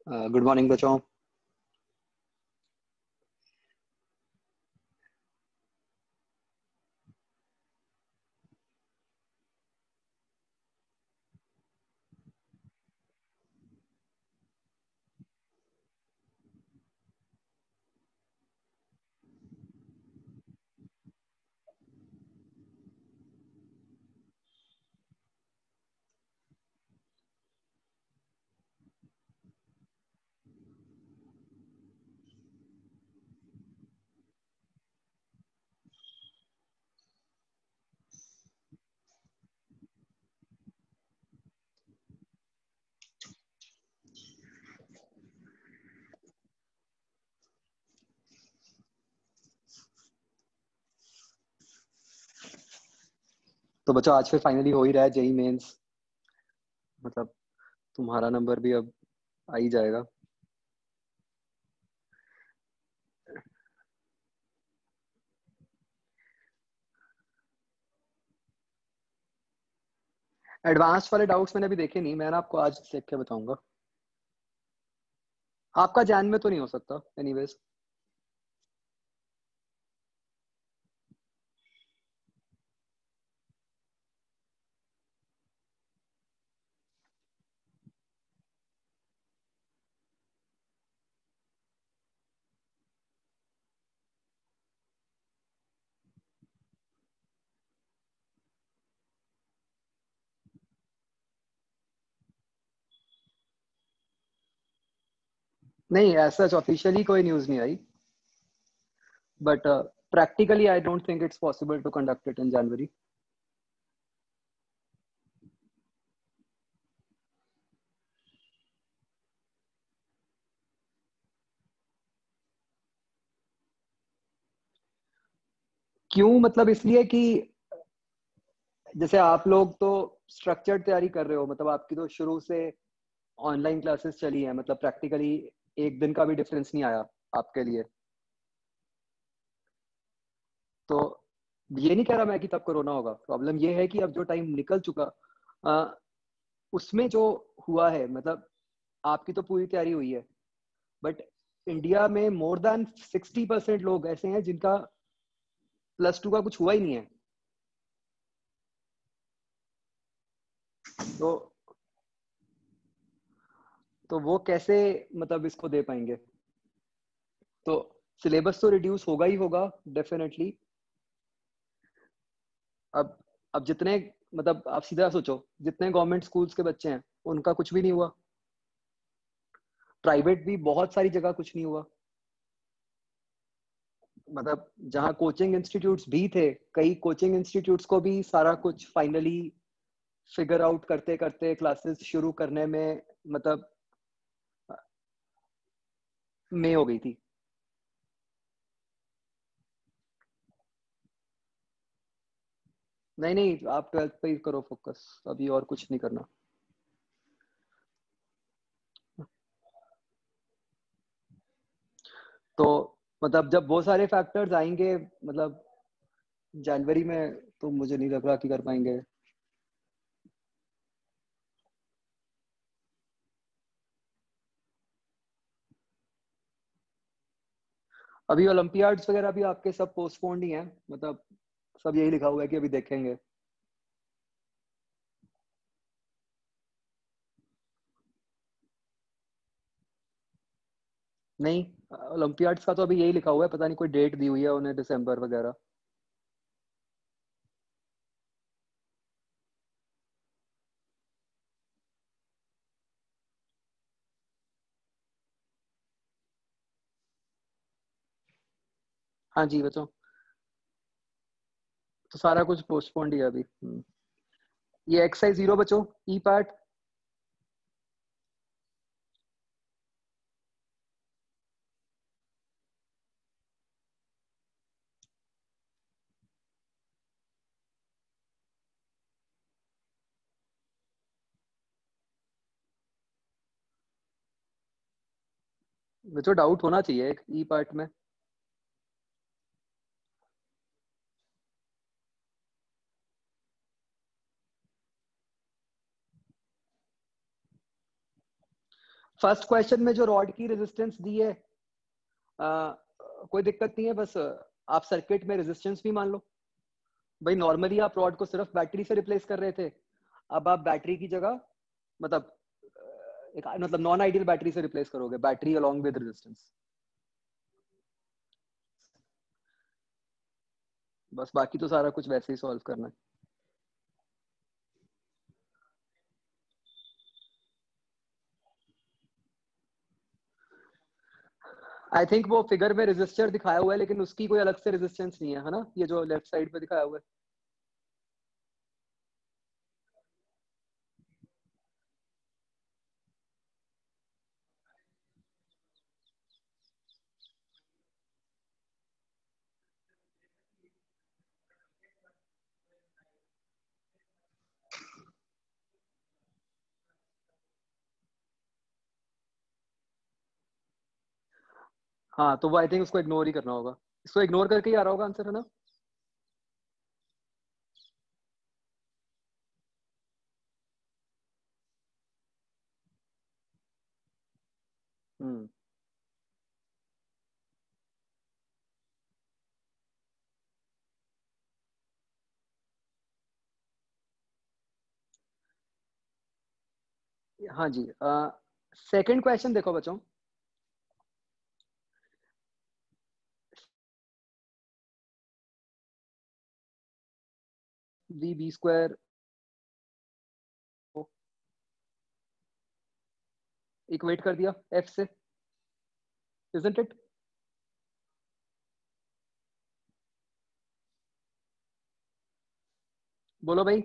Good morning बच्चों। तो बच्चों आज फिर फाइनली हो ही रहा है जेई मेंस। मतलब तुम्हारा नंबर भी अब आ ही जाएगा। एडवांस वाले डाउट्स मैंने अभी देखे नहीं, मैं ना आपको आज देख के बताऊंगा। आपका जैन में तो नहीं हो सकता एनीवेज। नहीं, ऐसा ऑफिशियली कोई न्यूज नहीं आई, but practically I don't think it's possible to conduct it in January. क्यों? मतलब इसलिए कि जैसे आप लोग तो स्ट्रक्चर्ड तैयारी कर रहे हो, मतलब आपकी तो शुरू से ऑनलाइन क्लासेस चली है, मतलब प्रैक्टिकली एक दिन का भी डिफरेंस नहीं आया आपके लिए। तो ये नहीं कह रहा मैं कि तब कोरोना होगा, प्रॉब्लम ये है कि अब जो टाइम निकल चुका आ, उसमें जो हुआ है, मतलब आपकी तो पूरी तैयारी हुई है, बट इंडिया में मोर देन 60% लोग ऐसे हैं जिनका +2 का कुछ हुआ ही नहीं है। तो तो वो कैसे मतलब इसको दे पाएंगे? तो सिलेबस तो रिड्यूस होगा ही होगा डेफिनेटली। अब अब जितने, मतलब आप सीधा सोचो, जितने गवर्नमेंट स्कूल्स के बच्चे हैं उनका कुछ भी नहीं हुआ, प्राइवेट भी बहुत सारी जगह कुछ नहीं हुआ। मतलब जहाँ कोचिंग इंस्टीट्यूट्स भी थे, कई कोचिंग इंस्टीट्यूट्स को भी सारा कुछ फाइनली फिगर आउट करते करते क्लासेस शुरू करने में, मतलब मई हो गई थी। नहीं नहीं, आप 12th पे ही करो फोकस, अभी और कुछ नहीं करना। तो मतलब जब वो सारे फैक्टर्स आएंगे, मतलब जनवरी में, तो मुझे नहीं लग रहा कि कर पाएंगे। अभी ओलंपियाड्स वगैरह भी आपके सब पोस्टपोन्ड ही हैं, मतलब सब यही लिखा हुआ है कि अभी देखेंगे। नहीं, ओलंपियाड्स का तो अभी यही लिखा हुआ है, पता नहीं कोई डेट दी हुई है उन्हें, दिसंबर वगैरह। हाँ जी बच्चों, तो सारा कुछ पोस्टपोन्ड ही है अभी। ये एक्सरसाइज 0 बच्चों, ई पार्ट। बच्चों डाउट होना चाहिए एक ई पार्ट में। फर्स्ट क्वेश्चन में जो रॉड की रेजिस्टेंस दी है, कोई दिक्कत नहीं है, बस आप सर्किट में रेजिस्टेंस भी मान लो। भाई नॉर्मली आप रॉड को सिर्फ बैटरी से रिप्लेस कर रहे थे, अब आप बैटरी की जगह मतलब मतलब नॉन आइडियल बैटरी से रिप्लेस करोगे, बैटरी अलोंग विद रेजिस्टेंस। बस बाकी तो सारा कुछ वैसे ही सॉल्व करना है। आई थिंक वो फिगर में रेजिस्टर दिखाया हुआ है, लेकिन उसकी कोई अलग से रेजिस्टेंस नहीं है ना, ये जो लेफ्ट साइड पे दिखाया हुआ है। हाँ तो वो आई थिंक उसको इग्नोर ही करना होगा, इसको इग्नोर करके ही आ रहा होगा आंसर, है ना। हम्म। हाँ जी, सेकंड क्वेश्चन देखो बच्चों। वी बी स्क्वायर इक्वेट कर दिया एफ से, इजंट इट। बोलो भाई।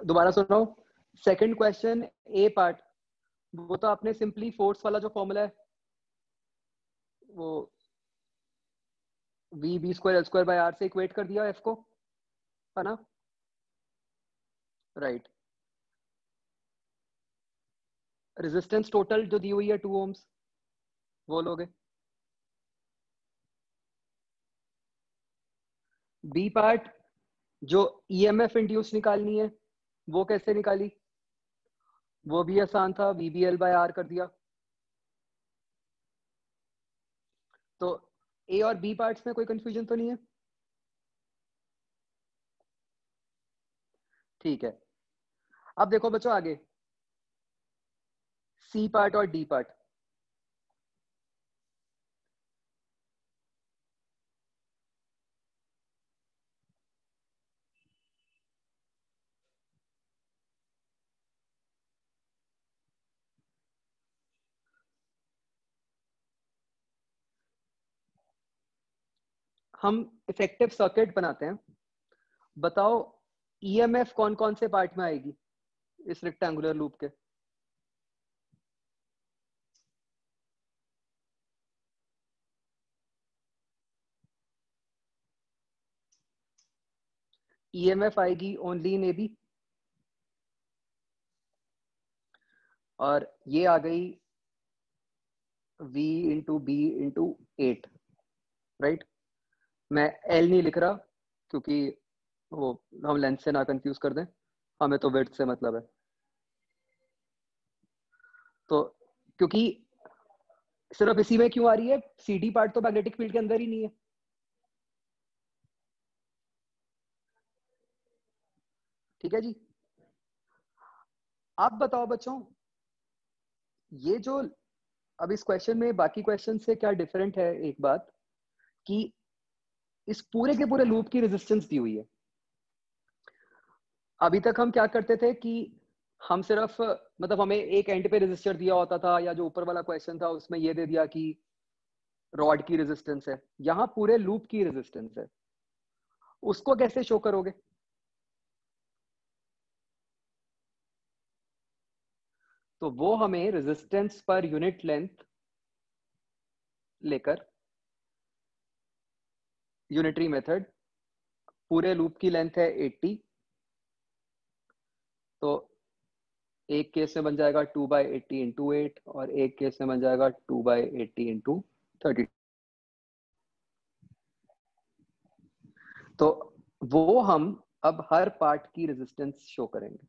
दोबारा सुनो, सेकंड क्वेश्चन ए पार्ट, वो तो आपने सिंपली फोर्स वाला जो फॉर्मूला है, वो V B square L square by R से इक्वेट कर दिया एफ को, है ना। राइट। रेजिस्टेंस टोटल जो दी हुई है 2 ओम्स, वो लोगे। बी पार्ट जो ईएमएफ इंड्यूस निकालनी है, वो कैसे निकाली, वो भी आसान था, V B L by R कर दिया। तो ए और बी पार्ट्स में कोई कंफ्यूजन तो नहीं है। ठीक है, अब देखो बच्चों आगे, सी पार्ट और डी पार्ट। हम इफेक्टिव सर्किट बनाते हैं, बताओ ईएमएफ कौन कौन से पार्ट में आएगी इस रेक्टेंगुलर लूप के। ईएमएफ आएगी ओनली इन एबी, और ये आ गई V into B into 8, right. मैं L नहीं लिख रहा क्योंकि वो हम लेंथ से ना कंफ्यूज कर दें, हमें तो विड्थ से मतलब है। तो क्योंकि सिर्फ इसी में क्यों आ रही है, CD पार्ट तो मैग्नेटिक फील्ड के अंदर ही नहीं है। ठीक है जी। आप बताओ बच्चों, ये जो अब इस क्वेश्चन में बाकी क्वेश्चन से क्या डिफरेंट है, एक बात कि इस पूरे के पूरे लूप की रेजिस्टेंस दी हुई है। अभी तक हम क्या करते थे कि हम सिर्फ मतलब हमें एक एंड पे रेजिस्टर दिया होता था, या जो ऊपर वाला क्वेश्चन था उसमें ये दे दिया कि रॉड की रेजिस्टेंस है, यहाँ पूरे लूप की रेजिस्टेंस है, उसको कैसे शो करोगे। तो वो हमें रेजिस्टेंस पर यूनिट लेंथ लेकर, यूनिटरी मेथड, पूरे लूप की लेंथ है 80, तो एक केस में बन जाएगा 2/80 इंटू 8, और एक केस में बन जाएगा 2/80 इंटू 30। तो वो हम अब हर पार्ट की रेजिस्टेंस शो करेंगे।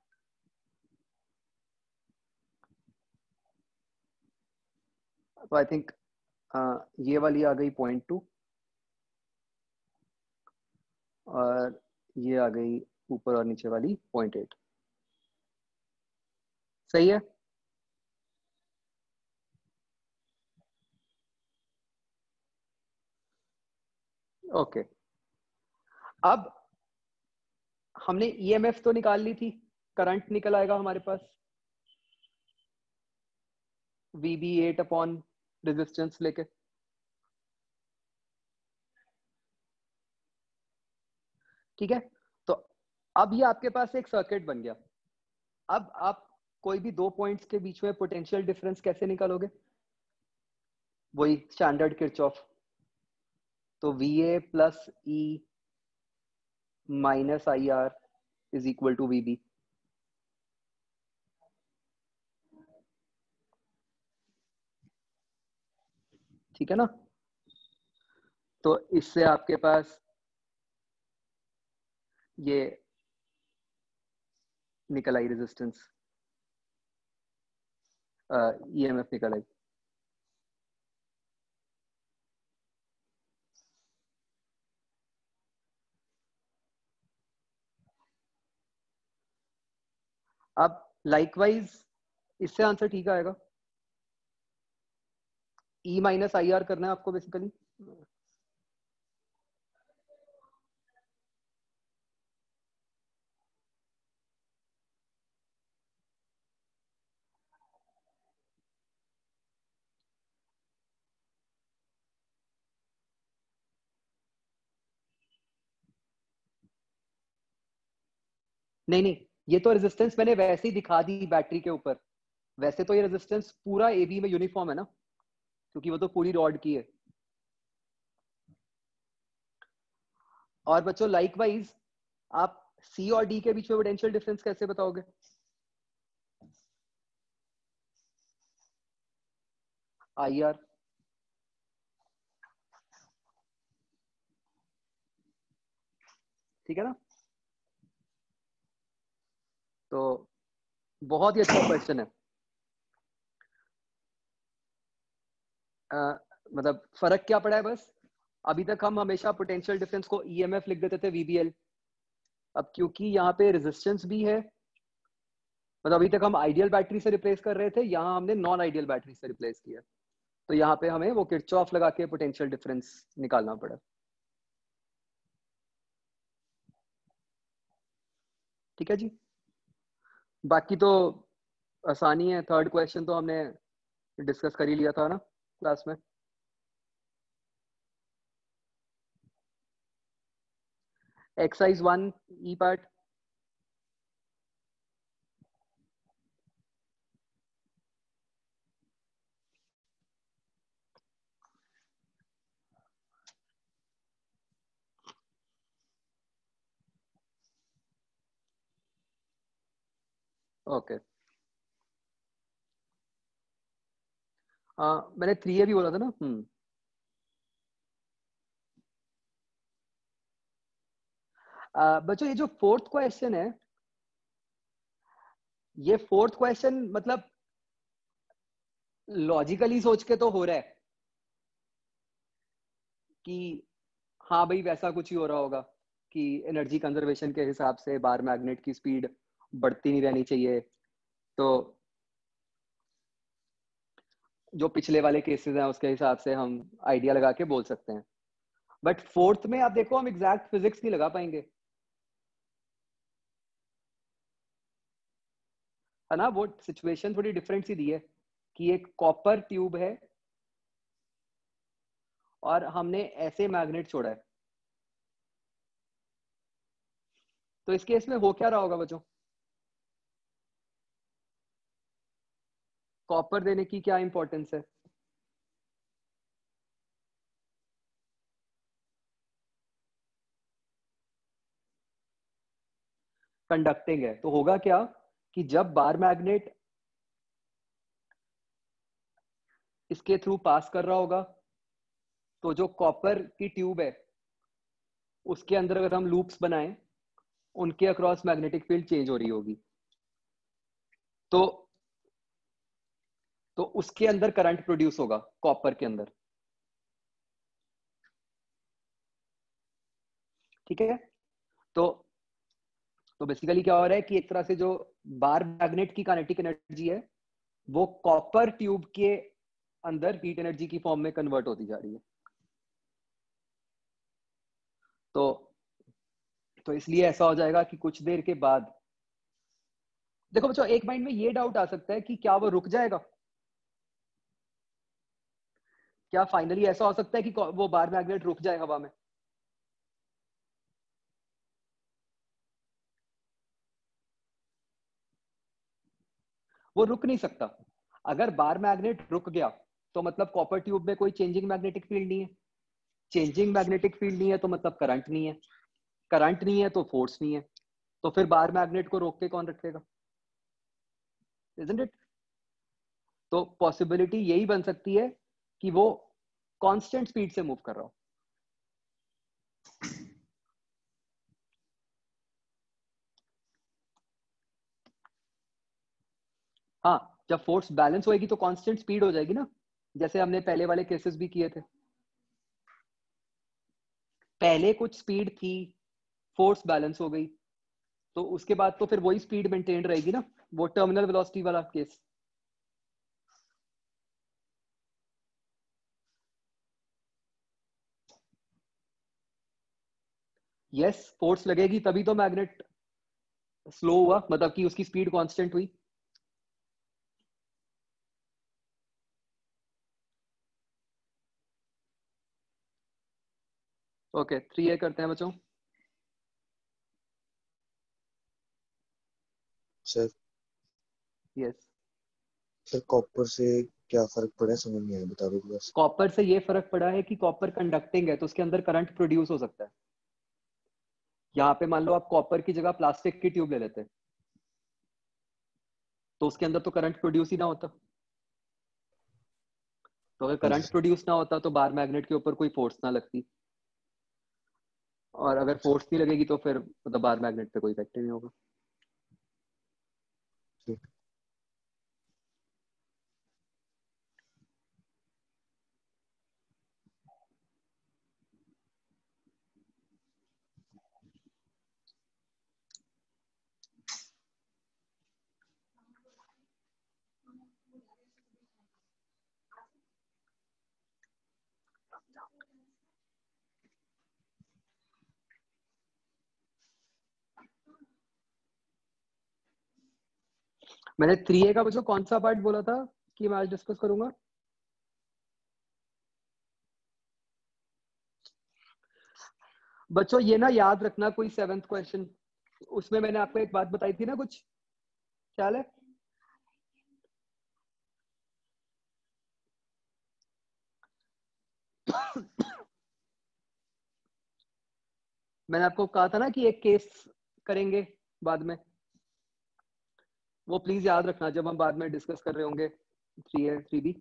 तो आई थिंक ये वाली आ गई 0.2 और ये आ गई ऊपर और नीचे वाली 0.8। सही है। ओके, अब हमने ईएमएफ तो निकाल ली थी, करंट निकल आएगा हमारे पास VB8 अपॉन रेजिस्टेंस लेके। ठीक है, तो अब ये आपके पास एक सर्किट बन गया। अब आप कोई भी दो पॉइंट्स के बीच में पोटेंशियल डिफरेंस कैसे निकालोगे? वही स्टैंडर्ड किरचॉफ। तो VA plus E minus IR is equal to VB। ठीक है ना? तो इससे आपके पास ये निकल आई रेजिस्टेंस, EMF निकल आई। अब लाइकवाइज इससे आंसर ठीक आएगा। E माइनस IR करना है आपको बेसिकली। नहीं नहीं, ये तो रेजिस्टेंस मैंने वैसे ही दिखा दी बैटरी के ऊपर। वैसे तो ये रेजिस्टेंस पूरा AB में यूनिफॉर्म है ना, क्योंकि वो तो पूरी रॉड की है। और बच्चों लाइकवाइज आप C और D के बीच में पोटेंशियल डिफरेंस कैसे बताओगे? IR। ठीक है ना? तो बहुत ही अच्छा क्वेश्चन है। मतलब फर्क क्या पड़ा है बस, अभी तक हम हमेशा पोटेंशियल डिफरेंस को EMF लिख देते थे VBL। अब क्योंकि यहाँ पे रेजिस्टेंस भी है, मतलब अभी तक हम आइडियल बैटरी से रिप्लेस कर रहे थे, यहाँ हमने नॉन आइडियल बैटरी से रिप्लेस किया। तो यहाँ पे हमें वो किरचॉफ लगा के पोटेंशियल डिफरेंस निकालना पड़ा। ठीक है जी, बाकी तो आसानी है। थर्ड क्वेश्चन तो हमने डिस्कस कर ही लिया था ना क्लास में। एक्सरसाइज 1 ई पार्ट। ओके, मैंने 3A भी बोला था ना। बच्चों ये जो फोर्थ क्वेश्चन है, ये फोर्थ क्वेश्चन मतलब लॉजिकली सोच के तो हो रहा है कि हाँ भाई वैसा कुछ ही हो रहा होगा कि एनर्जी कंजर्वेशन के हिसाब से बार मैग्नेट की स्पीड बढ़ती नहीं रहनी चाहिए। तो जो पिछले वाले केसेस हैं उसके हिसाब से हम आइडिया लगा के बोल सकते हैं। बट फोर्थ में आप देखो हम एग्जैक्ट फिजिक्स नहीं लगा पाएंगे, है ना? वो सिचुएशन थोड़ी डिफरेंट सी दी है कि एक कॉपर ट्यूब है और हमने ऐसे मैग्नेट छोड़ा है। तो इस केस में हो क्या रहा होगा बच्चों? कॉपर देने की क्या इंपॉर्टेंस है? कंडक्टिंग है। तो होगा क्या कि जब बार मैग्नेट इसके थ्रू पास कर रहा होगा तो जो कॉपर की ट्यूब है उसके अंदर अगर हम लूप्स बनाएं, उनके अक्रॉस मैग्नेटिक फील्ड चेंज हो रही होगी, तो उसके अंदर करंट प्रोड्यूस होगा कॉपर के अंदर। ठीक है, तो बेसिकली क्या हो रहा है कि एक तरह से जो बार मैग्नेट की काइनेटिक एनर्जी है वो कॉपर ट्यूब के अंदर हीट एनर्जी की फॉर्म में कन्वर्ट होती जा रही है। तो इसलिए ऐसा हो जाएगा कि कुछ देर के बाद, देखो बच्चों, एक माइंड में ये डाउट आ सकता है कि क्या वो रुक जाएगा? क्या फाइनली ऐसा हो सकता है कि वो बार मैग्नेट रुक जाए हवा में? वो रुक नहीं सकता। अगर बार मैग्नेट रुक गया तो मतलब कॉपर ट्यूब में कोई चेंजिंग मैग्नेटिक फील्ड नहीं है, चेंजिंग मैग्नेटिक फील्ड नहीं है तो मतलब करंट नहीं है, करंट नहीं है तो फोर्स नहीं है, तो फिर बार मैग्नेट को रोक के कौन रखेगा? Isn't it? तो पॉसिबिलिटी यही बन सकती है कि वो कांस्टेंट स्पीड से मूव कर रहा हो। हाँ, जब फोर्स बैलेंस होएगी तो कांस्टेंट स्पीड हो जाएगी ना, जैसे हमने पहले वाले केसेस भी किए थे। पहले कुछ स्पीड थी, फोर्स बैलेंस हो गई, तो उसके बाद तो फिर वही स्पीड मेंटेन रहेगी ना, वो टर्मिनल वेलोसिटी वाला केस। यस, फोर्स लगेगी तभी तो मैग्नेट स्लो हुआ, मतलब कि उसकी स्पीड कांस्टेंट हुई। ओके, 3A करते हैं बच्चों। सर यस, सर कॉपर से क्या फर्क पड़ा है, समझ नहीं आया, बता दो बस। कॉपर से ये फर्क पड़ा है कि कॉपर कंडक्टिंग है तो उसके अंदर करंट प्रोड्यूस हो सकता है। यहाँ पे मान लो आप कॉपर की जगह प्लास्टिक की ट्यूब ले लेते तो उसके अंदर तो करंट प्रोड्यूस ही ना होता। तो अगर हाँ जी करंट सर। प्रोड्यूस ना होता तो बार मैग्नेट के ऊपर कोई फोर्स ना लगती, और अगर फोर्स नहीं लगेगी तो फिर मतलब बार मैग्नेट पे कोई इफेक्ट नहीं होगा। ठीक। मैंने 3A का बच्चों कौन सा पार्ट बोला था कि मैं आज डिस्कस करूंगा? बच्चों ये ना याद रखना, कोई 7th क्वेश्चन, उसमें मैंने आपको एक बात बताई थी ना, कुछ ख्याल है? मैंने आपको कहा था ना कि एक केस करेंगे बाद में, वो प्लीज याद रखना जब हम बाद में डिस्कस कर रहे होंगे 3A 3B,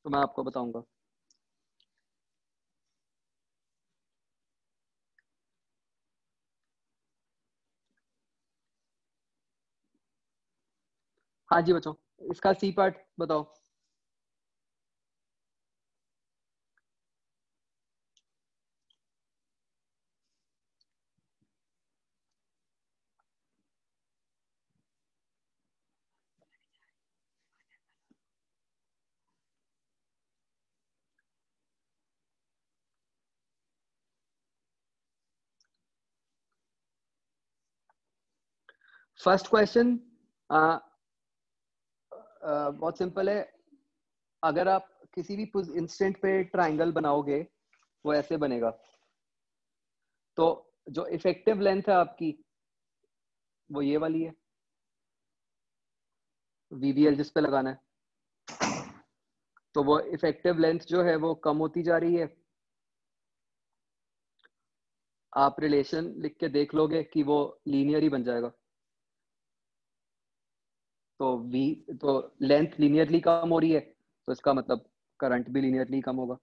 तो मैं आपको बताऊंगा। हाँ जी बच्चों, इसका सी पार्ट बताओ। फर्स्ट क्वेश्चन बहुत सिंपल है। अगर आप किसी भी इंस्टेंट पे ट्राइंगल बनाओगे वो ऐसे बनेगा, तो जो इफेक्टिव लेंथ है आपकी वो ये वाली है, VBL जिस पे लगाना है। तो वो इफेक्टिव लेंथ जो है वो कम होती जा रही है। आप रिलेशन लिख के देख लोगे कि वो लीनियर ही बन जाएगा। तो लेंथ लीनियरली कम हो रही है तो इसका मतलब करंट भी लीनियरली कम होगा।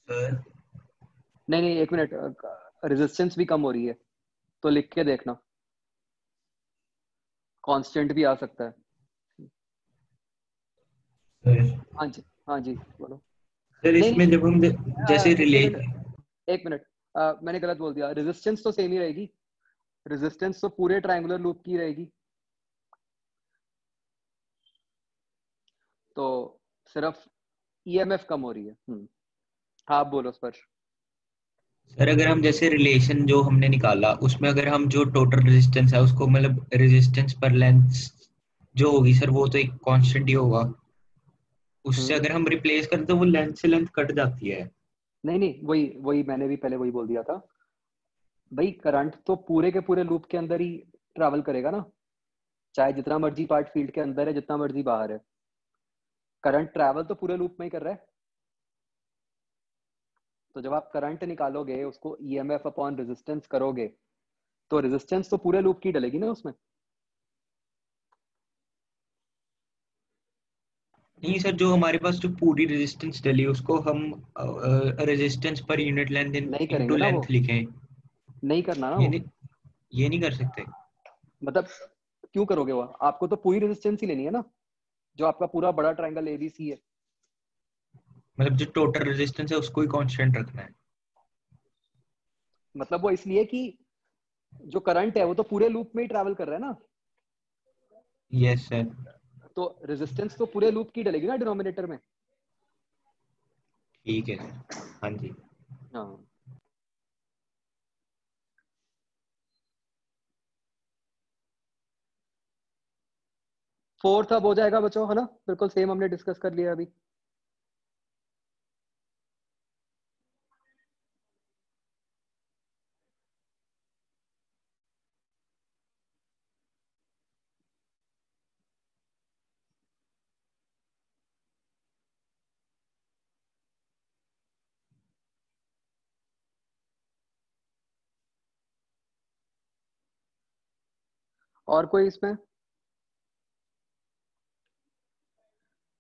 सर नहीं नहीं, एक मिनट, रेजिस्टेंस भी कम हो रही है, तो लिख के देखना, कांस्टेंट भी आ सकता है। सर हाँ जी, हाँ जी, बोलो। सर नहीं इसमें नहीं, जब हम जैसे एक रिले मिनट, एक मिनट, मैंने गलत बोल दिया, रेजिस्टेंस तो सेम ही रहेगी, रेजिस्टेंस तो पूरे ट्रायंगुलर लूप की रहेगी, तो सिर्फ ईएमएफ कम हो रही है। हाँ, आप बोलो स्पर्श। सर अगर हम जैसे रिलेशन जो हमने निकाला उसमें अगर हम जो टोटल रेजिस्टेंस है उसको मतलब रेजिस्टेंस पर लेंथ जो होगी सर वो तो एक कांस्टेंट ही होगा, उससे हम्म अगर हम रिप्लेस करें तो वो लेंथ से लेंथ कट जाती है। नहीं नहीं, वही वही मैंने भी पहले वही बोल दिया था भाई, करंट तो पूरे के पूरे लूप के अंदर ही ट्रैवल करेगा ना, चाहे जितना मर्जी पार्ट फील्ड के अंदर है, जितना मर्जी बाहर है, करंट ट्रैवल तो पूरे लूप में ही कर रहा है। तो जब आप करंट निकालोगे, उसको ईएमएफ अपॉन रेजिस्टेंस करोगे, तो रेजिस्टेंस तो पूरे लूप की डलेगी ना उसमें। नहीं सर, जो हमारे पास जो पूरी रेजिस्टेंस डली है उसको हम रेजिस्टेंस पर यूनिट लेंथ नहीं इनटू करेंगे ना वो, लेंथ लिखें। नहीं करना ना ये वो, नहीं, ये नहीं कर सकते। मतलब क्यों करोगे वो, आपको तो पूरी रेजिस्टेंस ही लेनी है ना, जो आपका पूरा बड़ा ट्रायंगल एबीसी है। मतलब जो टोटल रेजिस्टेंस है उसको ही कांस्टेंट रखना है। मतलब वो इसलिए कि जो करंट है वो तो पूरे लूप में ही ट्रैवल कर रहा है ना, यस सर। तो रेजिस्टेंस तो पूरे लूप की डलेगी ना डिनोमिनेटर में। ठीक है सर। हाँ जी। हाँ, फोर्थ अब हो जाएगा बच्चों, है ना, बिल्कुल सेम हमने डिस्कस कर लिया अभी। और कोई इसमें,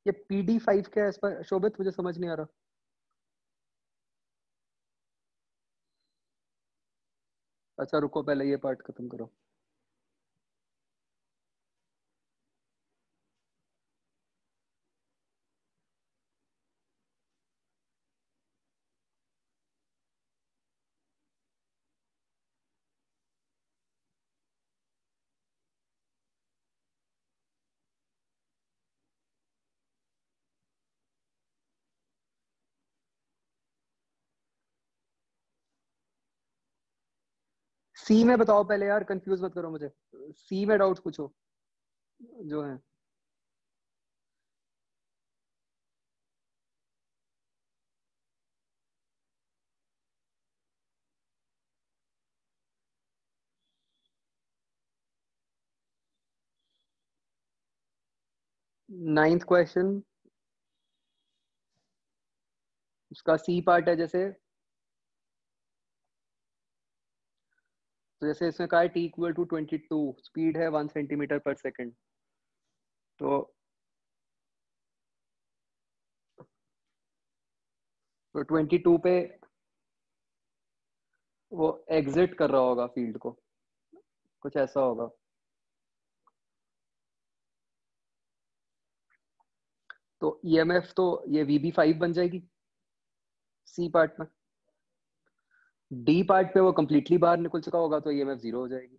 ये PD5 क्या है इस पर शोभित, मुझे समझ नहीं आ रहा। अच्छा रुको, पहले ये पार्ट खत्म करो। सी में बताओ पहले यार, कंफ्यूज मत करो मुझे, सी में डाउट पूछो जो है। नाइन्थ क्वेश्चन, उसका सी पार्ट है जैसे, तो जैसे इसमें कहा है T=22, स्पीड है 1 सेंटीमीटर पर सेकेंड, तो 22 पे वो एग्जिट कर रहा होगा फील्ड को, कुछ ऐसा होगा। तो ईएमएफ तो ये VB5 बन जाएगी सी पार्ट में, डी पार्ट पे वो कंप्लीटली बाहर निकल चुका होगा, तो ईएमएफ 0 हो जाएगी।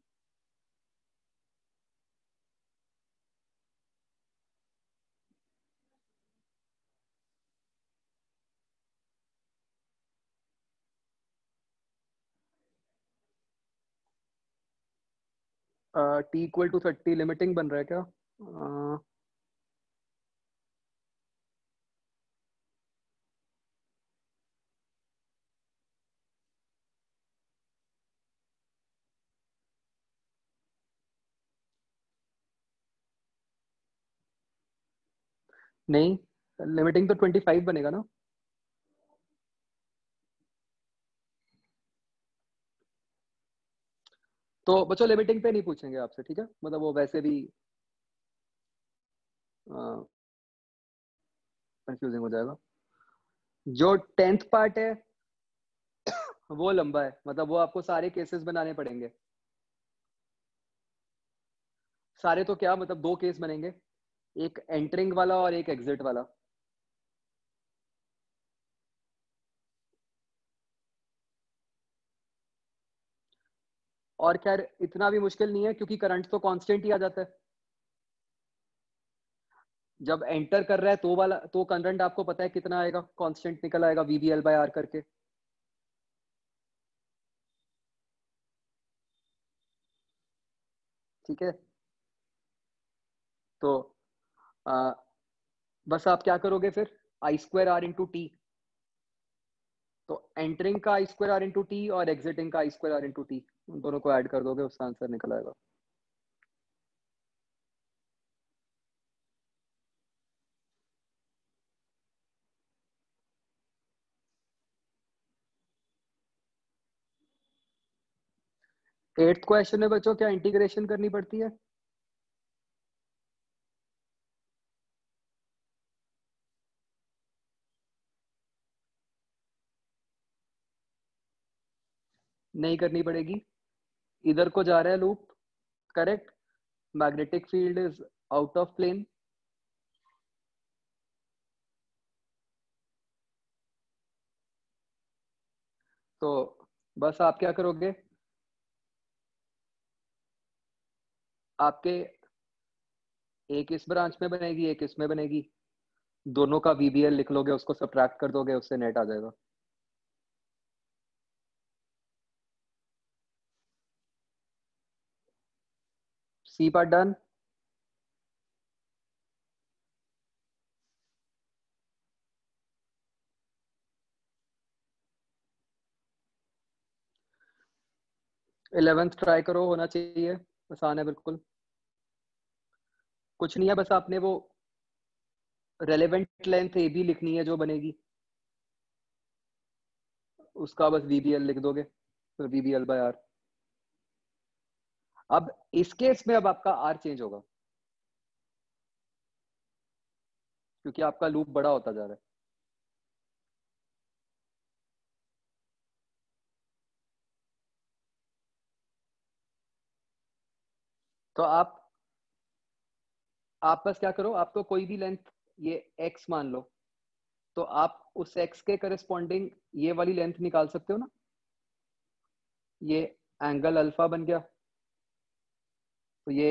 T=30 लिमिटिंग बन रहा है क्या? नहीं, लिमिटिंग तो 25 बनेगा ना। तो बच्चों लिमिटिंग पे नहीं पूछेंगे आपसे, ठीक है, मतलब वो वैसे भी कंफ्यूजिंग हो जाएगा। जो 10th पार्ट है वो लंबा है, मतलब वो आपको सारे केसेस बनाने पड़ेंगे। सारे तो क्या, मतलब 2 केस बनेंगे, एक एंटरिंग वाला और एक एग्जिट वाला। और खैर इतना भी मुश्किल नहीं है, क्योंकि करंट तो कांस्टेंट ही आ जाता है। जब एंटर कर रहा है तो वाला तो करंट आपको पता है कितना आएगा, कांस्टेंट निकल आएगा VBL/R करके। ठीक है, तो आ, बस आप क्या करोगे फिर, I²R/T। तो एंटरिंग का I²R/T और एग्जिटिंग का I²R/T, उन दोनों को ऐड कर दोगे, उसका आंसर निकल आएगा। एट्थ क्वेश्चन में बच्चों क्या इंटीग्रेशन करनी पड़ती है? नहीं करनी पड़ेगी, इधर को जा रहा है loop, correct. Magnetic field is out of plane, तो बस आप क्या करोगे, आपके एक इस ब्रांच में बनेगी, एक इसमें बनेगी, दोनों का VBL लिख लोगे, उसको सब्ट्रैक्ट कर दोगे, उससे नेट आ जाएगा। C part done. Eleventh try करो, होना चाहिए, आसान है बिल्कुल। कुछ नहीं है, बस आपने वो रेलेवेंट लेंथ AB लिखनी है जो बनेगी, उसका बस VBL लिख दोगे, तो VBL/R। अब इस केस में अब आपका R चेंज होगा, क्योंकि आपका लूप बड़ा होता जा रहा है। तो आप बस क्या करो, आपको कोई भी लेंथ, ये X मान लो, तो आप उस X के करस्पॉन्डिंग ये वाली लेंथ निकाल सकते हो ना, ये एंगल अल्फा बन गया। तो ये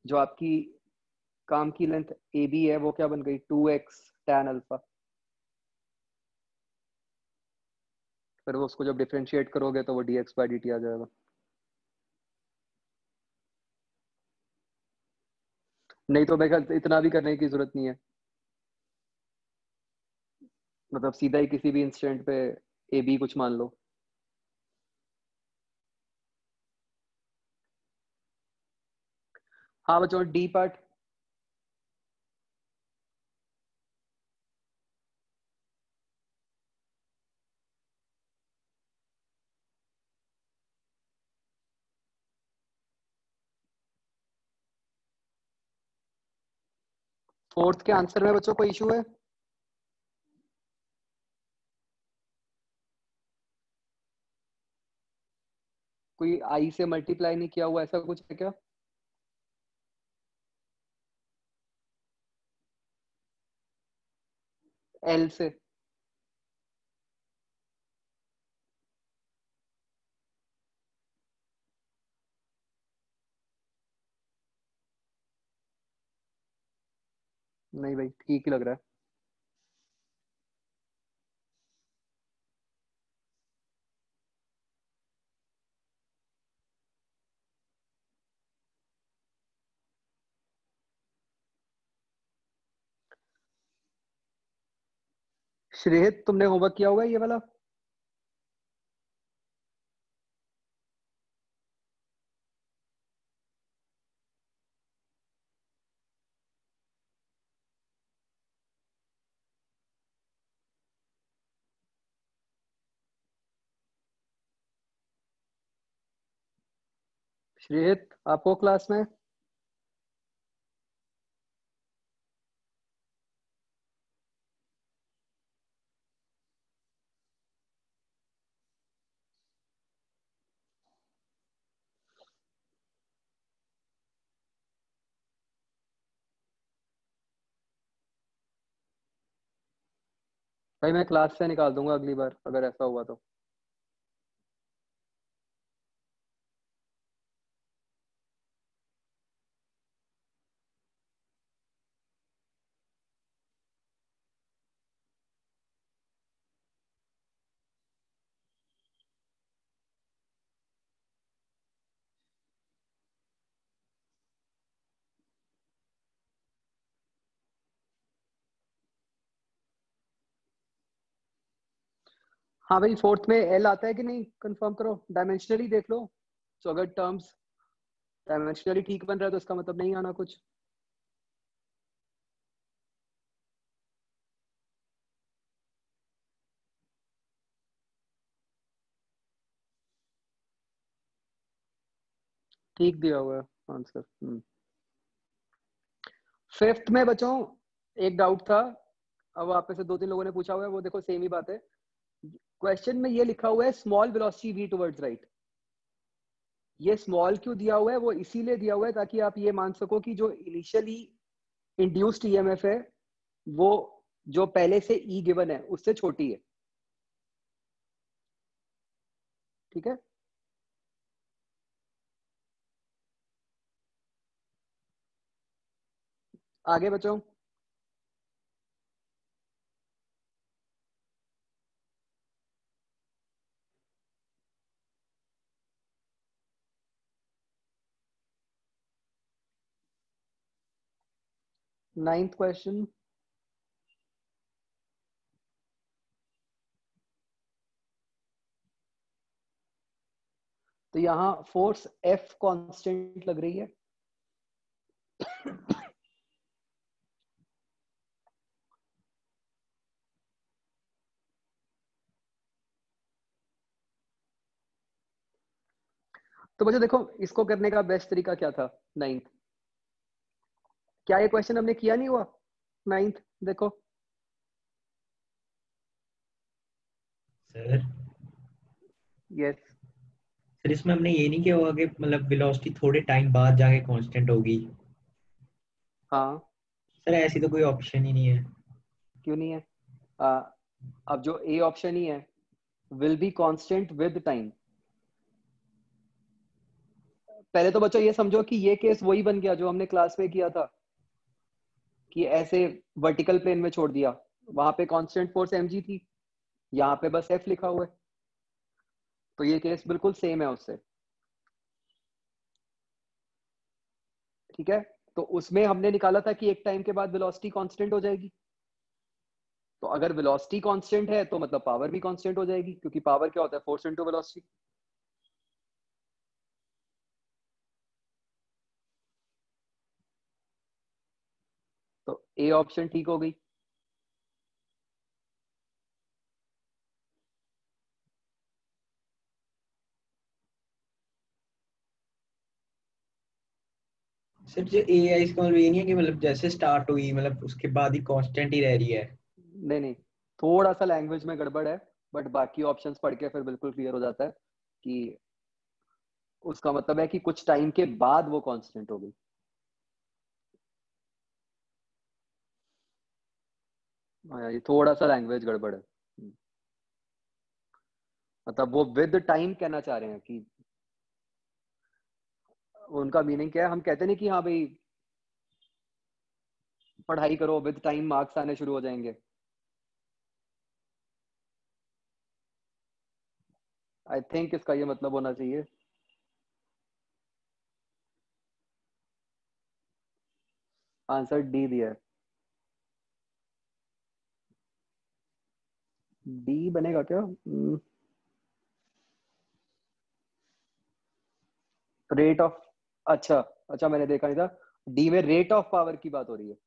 जो आपकी काम की लेंथ AB है, वो क्या बन गई, 2x tan अल्फा। फिर वो उसको जब डिफरेंशिएट करोगे तो वो dx/dt आ जाएगा। नहीं तो मेरे ख्याल इतना भी करने की जरूरत नहीं है, मतलब सीधा ही किसी भी इंस्टेंट पे AB कुछ मान लो। हाँ बच्चों, D पार्ट। फोर्थ के आंसर में बच्चों कोई इशू है? कोई I से मल्टीप्लाई नहीं किया हुआ, ऐसा कुछ है क्या? L से? नहीं भाई, ठीक ही लग रहा है। श्रेयत, तुमने होमवर्क किया होगा ये वाला? श्रेयत, आप हो क्लास में? भाई मैं क्लास से निकाल दूंगा अगली बार अगर ऐसा हुआ तो। हाँ भाई, फोर्थ में एल आता है कि नहीं कंफर्म करो, डायमेंशनली देख लो। तो अगर टर्म्स डायमेंशनली ठीक बन रहा है तो इसका मतलब नहीं आना कुछ। ठीक दिया हुआ है आंसर। फिफ्थ में बच्चों एक डाउट था, अब आप में से 2-3 लोगों ने पूछा हुआ है, वो देखो सेम ही बात है। क्वेश्चन में ये लिखा हुआ है small velocity V towards right. ये स्मॉल क्यों दिया हुआ है? वो इसीलिए दिया हुआ है ताकि आप ये मान सको कि जो इनिशियली इंड्यूस्ड ईएमएफ है वो जो पहले से ई गिवन है उससे छोटी है। ठीक है, आगे बच्चों। Ninth question. तो यहाँ फोर्स एफ कांस्टेंट लग रही है। तो बच्चों देखो इसको करने का बेस्ट तरीका क्या था नाइन्थ। क्या ये क्वेश्चन हमने किया नहीं हुआ नाइन्थ? देखो सर यस। सर इसमें हमने ये नहीं किया होगा कि मतलब वेलोसिटी थोड़े टाइम बाद जाके कांस्टेंट होगी। हाँ, सर ऐसी तो कोई ऑप्शन ही नहीं है। क्यों नहीं है? अब जो ए ऑप्शन ही है will be constant with time. पहले तो बच्चों ये समझो कि ये केस वही बन गया जो हमने क्लास में किया था कि ऐसे वर्टिकल प्लेन में छोड़ दिया, वहां पे कांस्टेंट फोर्स mg थी, यहाँ पे बस f लिखा हुआ है। तो ये केस बिल्कुल सेम है उससे। ठीक है, तो उसमें हमने निकाला था कि एक टाइम के बाद वेलोसिटी कांस्टेंट हो जाएगी। तो अगर वेलोसिटी कांस्टेंट है तो मतलब पावर भी कांस्टेंट हो जाएगी, क्योंकि पावर क्या होता है? Force into velocity. तो ए ऑप्शन ठीक हो गई। सर जो ए है इसका मतलब ये नहीं है कि मतलब जैसे स्टार्ट हुई मतलब उसके बाद ही कांस्टेंट ही रह रही है। नहीं नहीं, थोड़ा सा लैंग्वेज में गड़बड़ है, बट बाकी ऑप्शंस पढ़ के फिर बिल्कुल क्लियर हो जाता है कि उसका मतलब है कि कुछ टाइम के बाद वो कांस्टेंट हो गई। हाँ यार, ये थोड़ा सा लैंग्वेज गड़बड़ है। मतलब वो विद टाइम कहना चाह रहे हैं कि उनका मीनिंग क्या है। हम कहते नहीं कि हाँ भाई पढ़ाई करो विद टाइम मार्क्स आने शुरू हो जाएंगे। आई थिंक इसका ये मतलब होना चाहिए। आंसर डी दिया है। डी बनेगा क्या? रेट ऑफ, अच्छा अच्छा, मैंने देखा नहीं था। डी में रेट ऑफ पावर की बात हो रही है।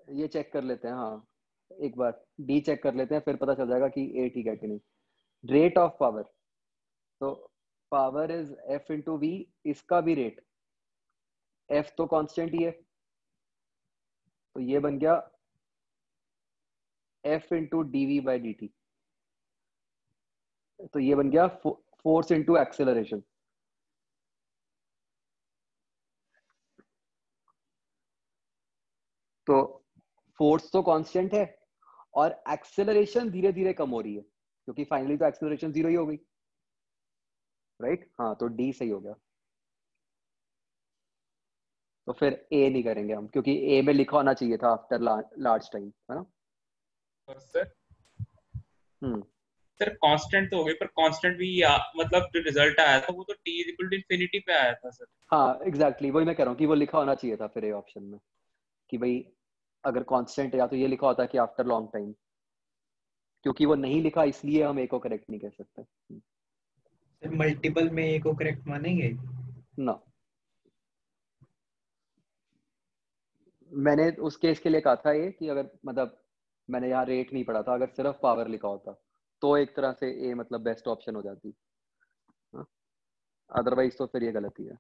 ये चेक कर लेते हैं, हाँ एक बार डी चेक कर लेते हैं, फिर पता चल जाएगा कि ए ठीक है कि नहीं। रेट ऑफ पावर, तो power is F into V, इसका भी रेट, एफ तो कांस्टेंट ही है, तो ये बन गया F into D V by D T. तो ये बन गया फोर्स इंटू एक्सेलरेशन। फोर्स तो कांस्टेंट है और एक्सेलरेशन धीरे धीरे कम हो रही है, क्योंकि फाइनली तो एक्सेलरेशन 0 ही हो गई, राइट? हाँ, तो डी सही हो गया। तो फिर ए नहीं करेंगे हम, क्योंकि ए में लिखा होना चाहिए था आफ्टर लार्ज टाइम, है ना? और सर हम्म सर कांस्टेंट तो हो गई, पर कांस्टेंट भी मतलब जो रिजल्ट आया था वो तो t इक्वल टू इन्फिनिटी पे आया था सर। हाँ एग्जैक्टली वही मैं कह रहा हूँ कि वो लिखा होना चाहिए था फिर ए ऑप्शन में, कि भाई अगर कांस्टेंट है या तो ये लिखा होता है कि आफ्टर लॉन्ग टाइम, क्योंकि वो नहीं लिखा इसलिए हम ए को करेक्ट नहीं कर सकते। सर मल्टीपल में ए को करेक्ट मानेंगे? ना, मैंने उस केस के लिए कहा था ये कि अगर मतलब मैंने यहाँ रेट नहीं पढ़ा था, अगर सिर्फ पावर लिखा होता तो एक तरह से ए मतलब बेस्ट ऑप्शन हो जाती, अदरवाइज तो फिर ये गलती है।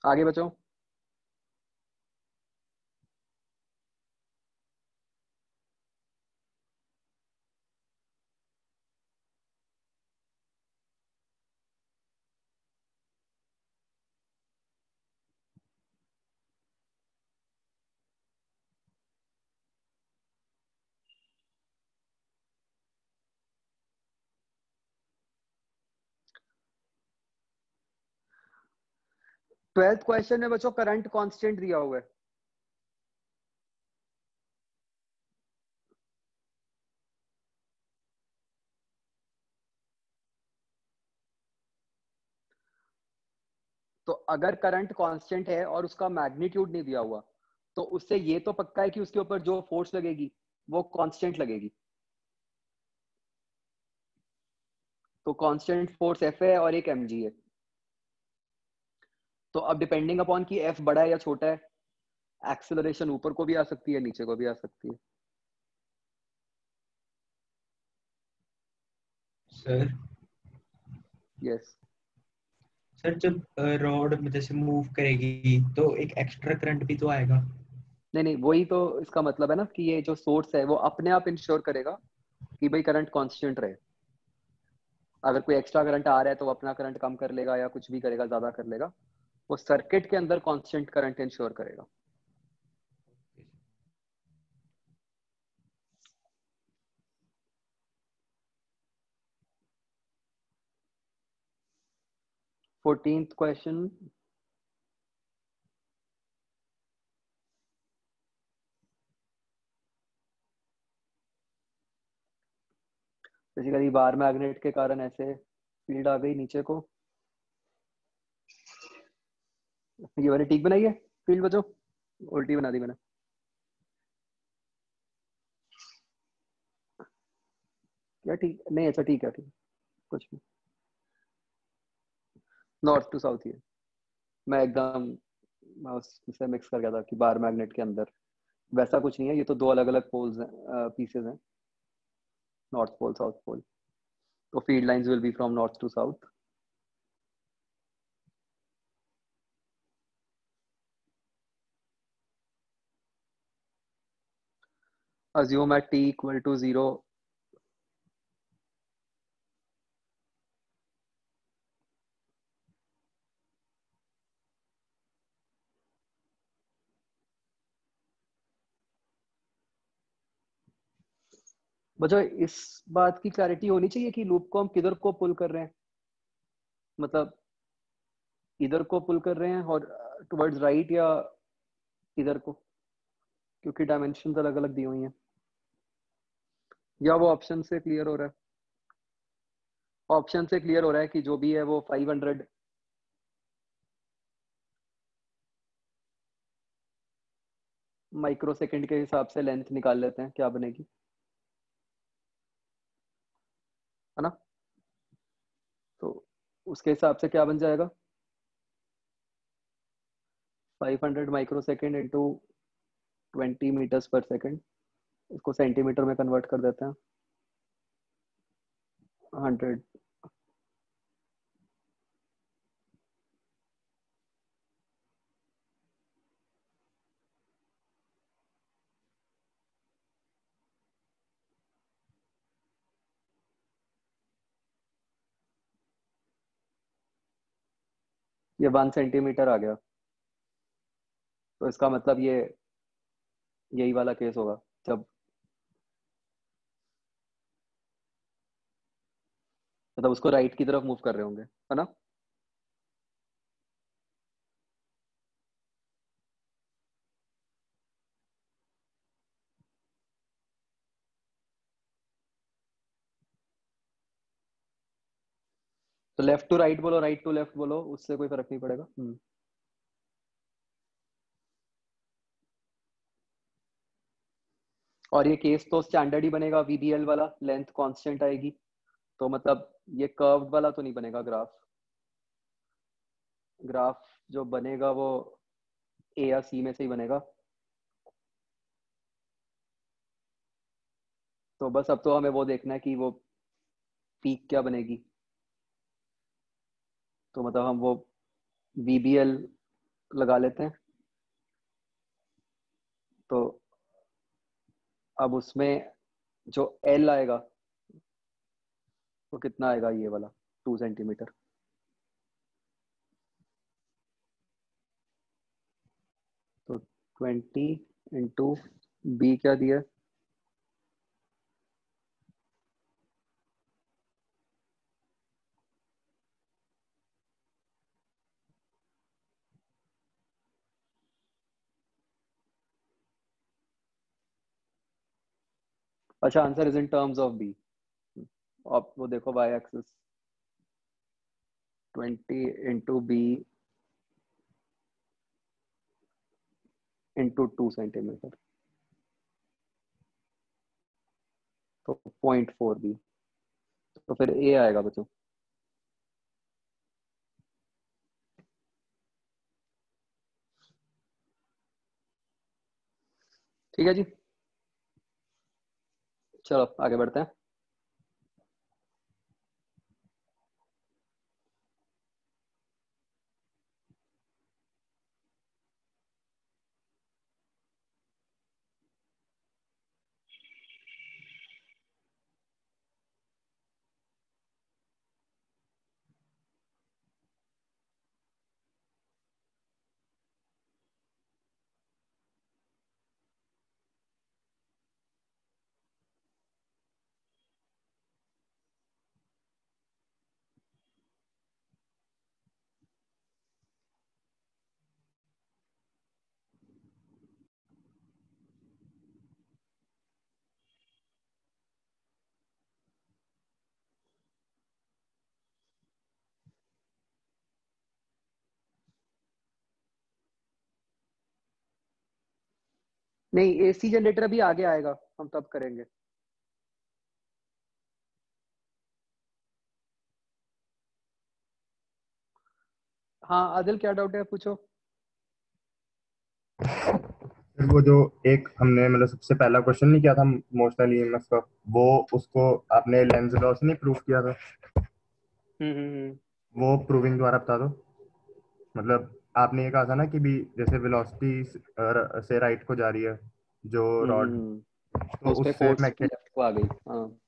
आगे बचो। ट्वेल्थ क्वेश्चन में बच्चों करंट कांस्टेंट दिया हुआ है, तो अगर करंट कांस्टेंट है और उसका मैग्नीट्यूड नहीं दिया हुआ, तो उससे ये तो पक्का है कि उसके ऊपर जो फोर्स लगेगी वो कांस्टेंट लगेगी। तो कांस्टेंट फोर्स एफ है और एक एम जी है। तो अब डिपेंडिंग अपॉन कि एफ बड़ा है या छोटा है, एक्सेलरेशन ऊपर को भी आ सकती है, नीचे को भी आ सकती है। Sir yes. सर जब रॉड जैसे मूव करेगी तो एक एक्स्ट्रा करंट भी तो आएगा। नहीं नहीं, वही तो इसका मतलब है ना कि ये जो सोर्स है वो अपने आप इंश्योर करेगा कि भाई करंट कांस्टेंट रहे। अगर कोई एक्स्ट्रा करंट आ रहा है तो वो अपना करंट कम कर लेगा या कुछ भी करेगा, ज्यादा कर लेगा, वो सर्किट के अंदर कांस्टेंट करंट इंश्योर करेगा। Fourteenth question. Basically bar magnet के कारण ऐसे फील्ड आ गई नीचे को। ये वाली ठीक बनाई है फील्ड बचो, उल्टी बना दी मैंने। क्या ठीक नहीं? अच्छा ठीक है, ठीक, कुछ नहीं। नॉर्थ टू साउथ ही है। मैं एकदम मैं उससे मिक्स कर गया था कि बार मैग्नेट के अंदर वैसा कुछ नहीं है, ये तो दो अलग अलग पोल्स हैं, पीसेज हैं, नॉर्थ पोल साउथ पोल। तो field lines will be from north to south. assume at t equal to 0 बच्चों इस बात की क्लैरिटी होनी चाहिए कि लूप को हम किधर को पुल कर रहे हैं, मतलब इधर को पुल कर रहे हैं और टुवर्ड्स राइट या इधर को, क्योंकि डायमेंशन अलग अलग दी हुई हैं। या वो ऑप्शन से क्लियर हो रहा है? ऑप्शन से क्लियर हो रहा है कि जो भी है वो 500 माइक्रो सेकंड के हिसाब से लेंथ निकाल लेते हैं, क्या बनेगी, है ना? तो उसके हिसाब से क्या बन जाएगा, 500 माइक्रो सेकेंड इंटू 20 मीटर्स पर सेकेंड। इसको सेंटीमीटर में कन्वर्ट कर देते हैं, 100। ये 1 सेंटीमीटर आ गया, तो इसका मतलब ये यही वाला केस होगा जब मतलब उसको राइट की तरफ मूव कर रहे होंगे, है ना? तो लेफ्ट टू राइट बोलो, राइट टू लेफ्ट बोलो, उससे कोई फर्क नहीं पड़ेगा। और ये केस तो स्टैंडर्ड ही बनेगा, वीबीएल वाला, लेंथ कांस्टेंट आएगी, तो मतलब ये कर्व्ड वाला तो नहीं बनेगा ग्राफ। ग्राफ जो बनेगा वो ए या सी में से ही बनेगा। तो बस अब तो हमें वो देखना है कि वो पीक क्या बनेगी। तो मतलब हम वो वीबीएल लगा लेते हैं। तो अब उसमें जो एल आएगा वो कितना आएगा, ये वाला 2 सेंटीमीटर। तो 20 इंटू बी क्या दिया? अच्छा, answer is in terms of B. आप वो देखो Y axis, 20 into B into 2 centimetre, तो 0.4 बी। तो फिर ए आएगा बच्चों। ठीक है जी, चलो आगे बढ़ते हैं। नहीं, एसी जनरेटर अभी आगे आएगा, हम तब करेंगे। हाँ आदिल, क्या डाउट है, पूछो। फिर वो जो एक हमने मतलब सबसे पहला क्वेश्चन नहीं किया था मोशनल ईएमएफ का, वो उसको आपने लेंज लॉ से नहीं प्रूव किया था? वो प्रूविंग द्वारा बता दो। मतलब आपने ये कहा था ना कि भी जैसे वेलोसिटी से राइट को जा रही है जो रॉड, तो उस पे उससे फोर्स मैग्नेट, लेफ्ट को आ गई। हाँ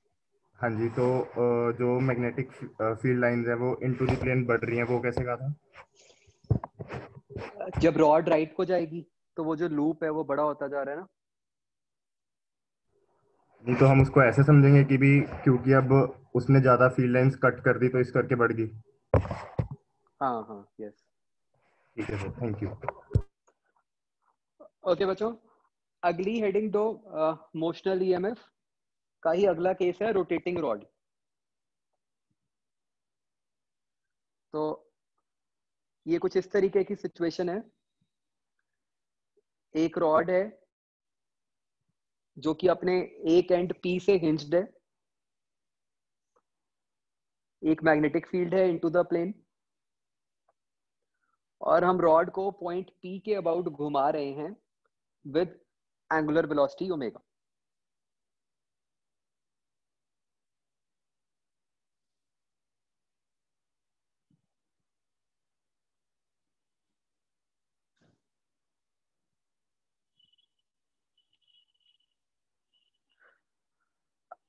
हाँ जी, तो जो मैग्नेटिक फील्ड लाइंस है वो इनटू द प्लेन बढ़ रही हैं, वो कैसे कहा था? जब रॉड राइट को जाएगी तो वो जो लूप है वो बड़ा होता जा रहा है ना। नहीं तो हम उसको ऐसे समझेंगे कि भी क्योंकि अब उसने ज्यादा फील्ड लाइंस कट कर दी तो इस करके बढ़ गई। हाँ हाँ, यस। ठीक है सर, थैंक यू। ओके बच्चों, अगली हेडिंग दो, मोशनल ईएमएफ का ही अगला केस है, रोटेटिंग रॉड। तो ये कुछ इस तरीके की सिचुएशन है। एक रॉड है जो कि अपने एक एंड पी से हिंज्ड है, एक मैग्नेटिक फील्ड है इनटू द प्लेन, और हम रॉड को पॉइंट पी के अबाउट घुमा रहे हैं विद एंगुलर वेलोसिटी ओमेगा।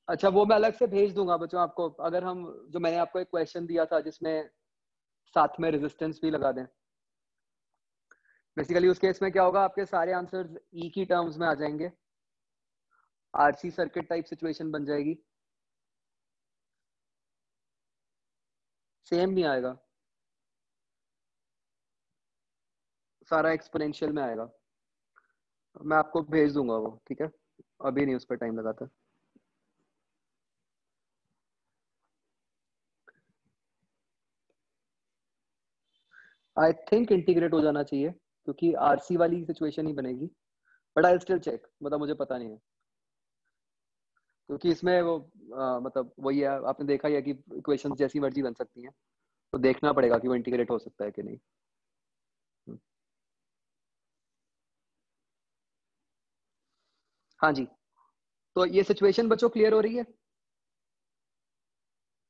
अच्छा, वो मैं अलग से भेज दूंगा बच्चों आपको, अगर हम जो मैंने आपको एक क्वेश्चन दिया था जिसमें साथ में रेजिस्टेंस भी लगा दें। बेसिकली उस केस में क्या होगा, आपके सारे आंसर्स ई की टर्म्स में आ जाएंगे, आरसी सर्किट टाइप सिचुएशन बन जाएगी। सेम नहीं आएगा, सारा एक्सपोनेंशियल में आएगा। मैं आपको भेज दूंगा वो, ठीक है, अभी नहीं उस पर टाइम लगाता। आई थिंक इंटीग्रेट हो जाना चाहिए, क्योंकि आरसी वाली सिचुएशन ही बनेगी, बट आई स्टिल चेक, मतलब मुझे पता नहीं है, क्योंकि इसमें वो मतलब वही है, आपने देखा ही है कि इक्वेशन जैसी मर्जी बन सकती हैं, तो देखना पड़ेगा कि वो इंटीग्रेट हो सकता है कि नहीं। हाँ जी, तो ये सिचुएशन बच्चों क्लियर हो रही है।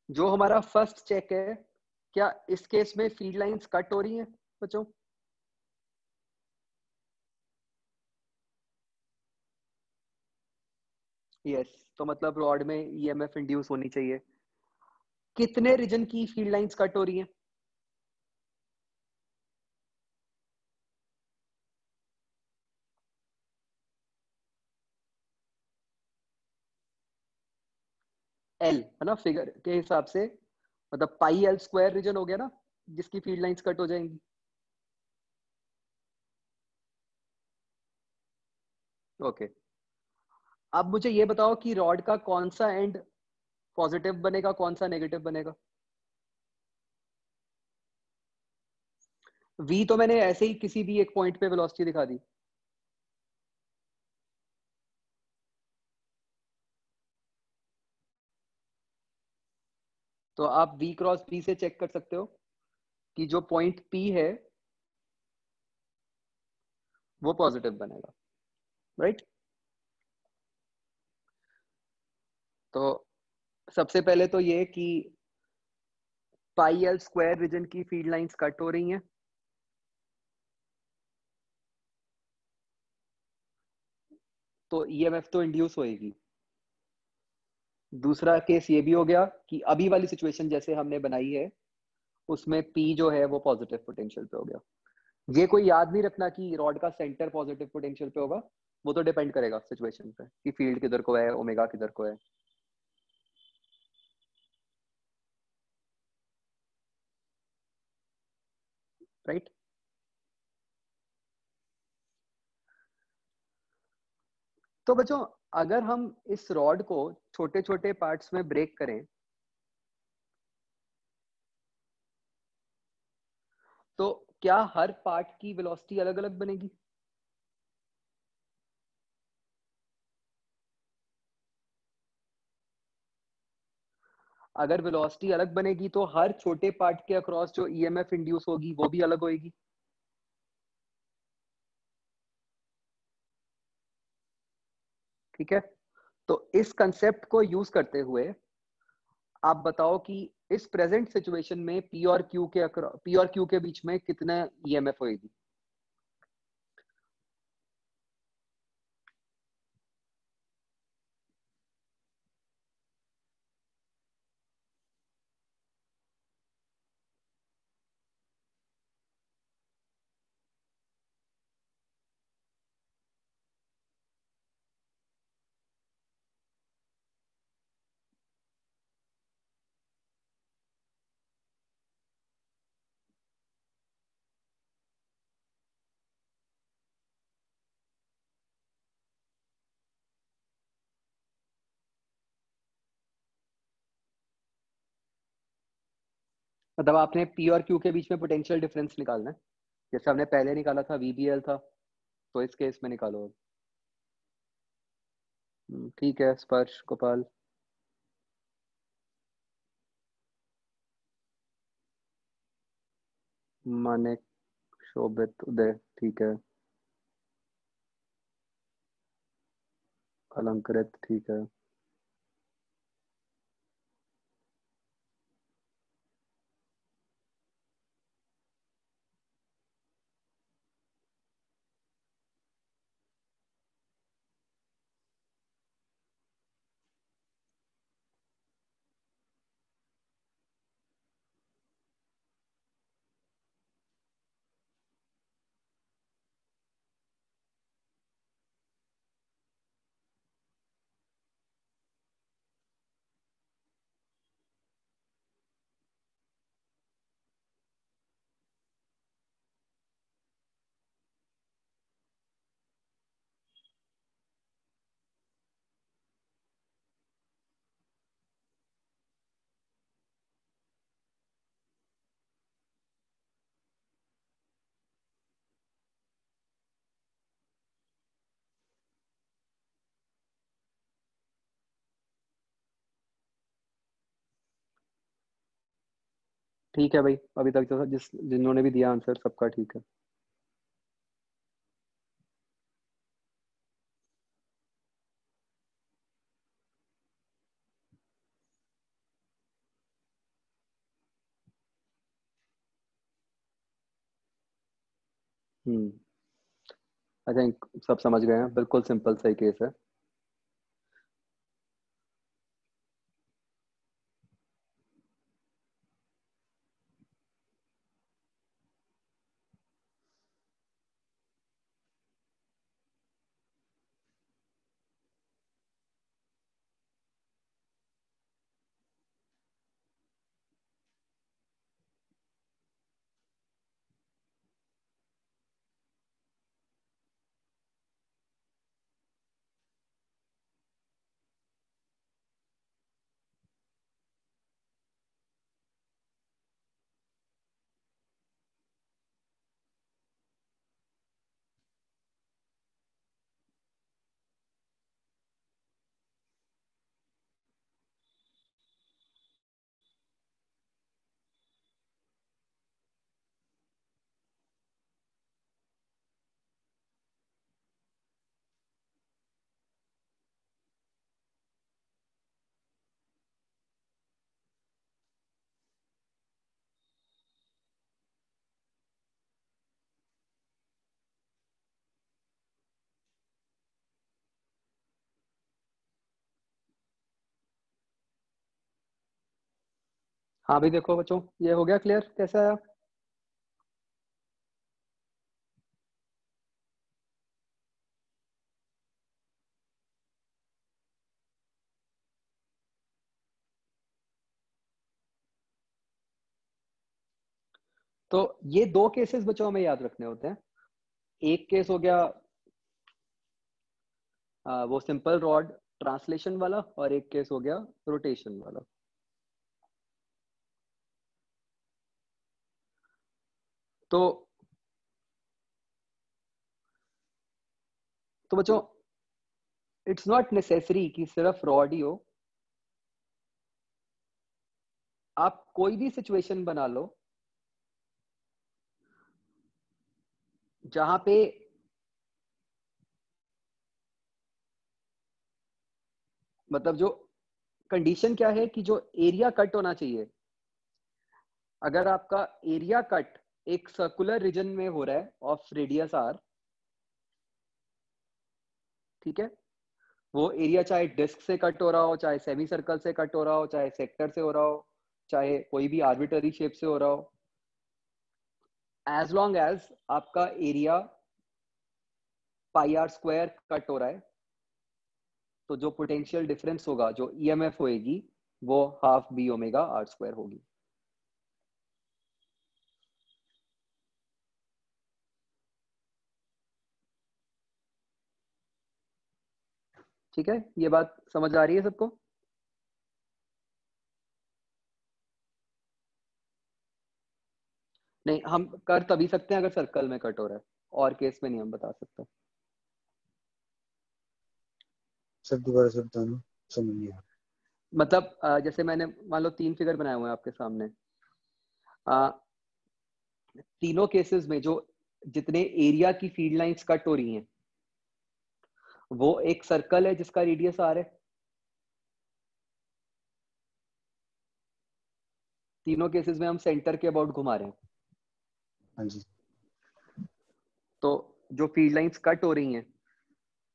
जो हमारा फर्स्ट चेक है, क्या इस केस में फील्ड लाइंस कट हो रही हैं बच्चों? यस, तो मतलब रॉड में ईएमएफ इंड्यूस होनी चाहिए। कितने रीजन की फील्ड लाइंस कट हो रही हैं? एल है ना, फिगर के हिसाब से, मतलब पाई एल स्क्वायर रीजन हो गया ना, जिसकी फील्ड लाइंस कट हो जाएंगी। ओके, अब मुझे ये बताओ कि रॉड का कौन सा एंड पॉजिटिव बनेगा, कौन सा नेगेटिव बनेगा? वी तो मैंने ऐसे ही किसी भी एक पॉइंट पे वेलोसिटी दिखा दी। तो आप वी क्रॉस पी से चेक कर सकते हो कि जो पॉइंट पी है वो पॉजिटिव बनेगा, राइट? तो सबसे पहले तो ये कि पाई एल स्क्वायर रीजन की फील्ड लाइंस कट हो रही हैं, तो ईएमएफ तो इंड्यूस होएगी। दूसरा केस ये भी हो गया कि अभी वाली सिचुएशन जैसे हमने बनाई है, उसमें पी जो है वो पॉजिटिव पोटेंशियल पे हो गया। ये कोई याद नहीं रखना कि रॉड का सेंटर पॉजिटिव पोटेंशियल पे होगा, वो तो डिपेंड करेगा सिचुएशन पे कि फील्ड किधर को है, ओमेगा किधर को है, राइट? तो बच्चों, अगर हम इस रॉड को छोटे छोटे पार्ट्स में ब्रेक करें, तो क्या हर पार्ट की वेलोसिटी अलग अलग बनेगी? अगर वेलोसिटी अलग बनेगी तो हर छोटे पार्ट के अक्रॉस जो ईएमएफ इंड्यूस होगी वो भी अलग होगी। ठीक है, तो इस कंसेप्ट को यूज करते हुए आप बताओ कि इस प्रेजेंट सिचुएशन में पी और क्यू के बीच में कितना ईएमएफ होगी? मतलब आपने पी और क्यू के बीच में पोटेंशियल डिफरेंस निकालना है, जैसे हमने पहले निकाला था वीबीएल था, तो इस केस में निकालो। ठीक है स्पर्श गोपाल। मानिक शोभित उदय, ठीक है। अलंकृत, ठीक है। ठीक है भाई, अभी तक तो जिन्होंने भी दिया आंसर सबका ठीक है। आई थिंक सब समझ गए हैं, बिल्कुल सिंपल सही केस है। हाँ भाई देखो बच्चों, ये हो गया क्लियर कैसे आया? तो ये दो केसेस बच्चों हमें याद रखने होते हैं। एक केस हो गया वो सिंपल रॉड ट्रांसलेशन वाला, और एक केस हो गया रोटेशन वाला। तो बच्चों इट्स नॉट नेसेसरी कि सिर्फ रॉड ही हो। आप कोई भी सिचुएशन बना लो जहां पे मतलब जो कंडीशन क्या है कि जो एरिया कट होना चाहिए, अगर आपका एरिया कट एक सर्कुलर रीजन में हो रहा है ऑफ रेडियस आर, ठीक है, वो एरिया चाहे डिस्क से कट हो रहा हो, चाहे सेमी सर्कल से कट हो रहा हो, चाहे सेक्टर से हो रहा हो, चाहे कोई भी आर्बिटरी शेप से हो रहा हो, एज लॉन्ग एज आपका area pi R square cut हो रहा है, तो जो पोटेंशियल डिफरेंस होगा, जो ईएमएफ होएगी, वो half B omega R square होगी। ठीक है, ये बात समझ आ रही है सबको? नहीं, हम कर तभी सकते हैं अगर सर्कल में कट हो रहा है, और केस में नहीं हम बता सकते। सर दोबारा से बताना, समझ नहीं आया। मतलब जैसे मैंने मान लो 3 फिगर बनाए हुए हैं आपके सामने, तीनों केसेस में जो जितने एरिया की फील्ड लाइंस कट हो रही हैं, वो एक सर्कल है जिसका रेडियस आर है। तीनों केसेस में हम सेंटर के अबाउट घुमा रहे हैं। हाँ जी। तो जो फील्ड लाइंस कट हो रही हैं,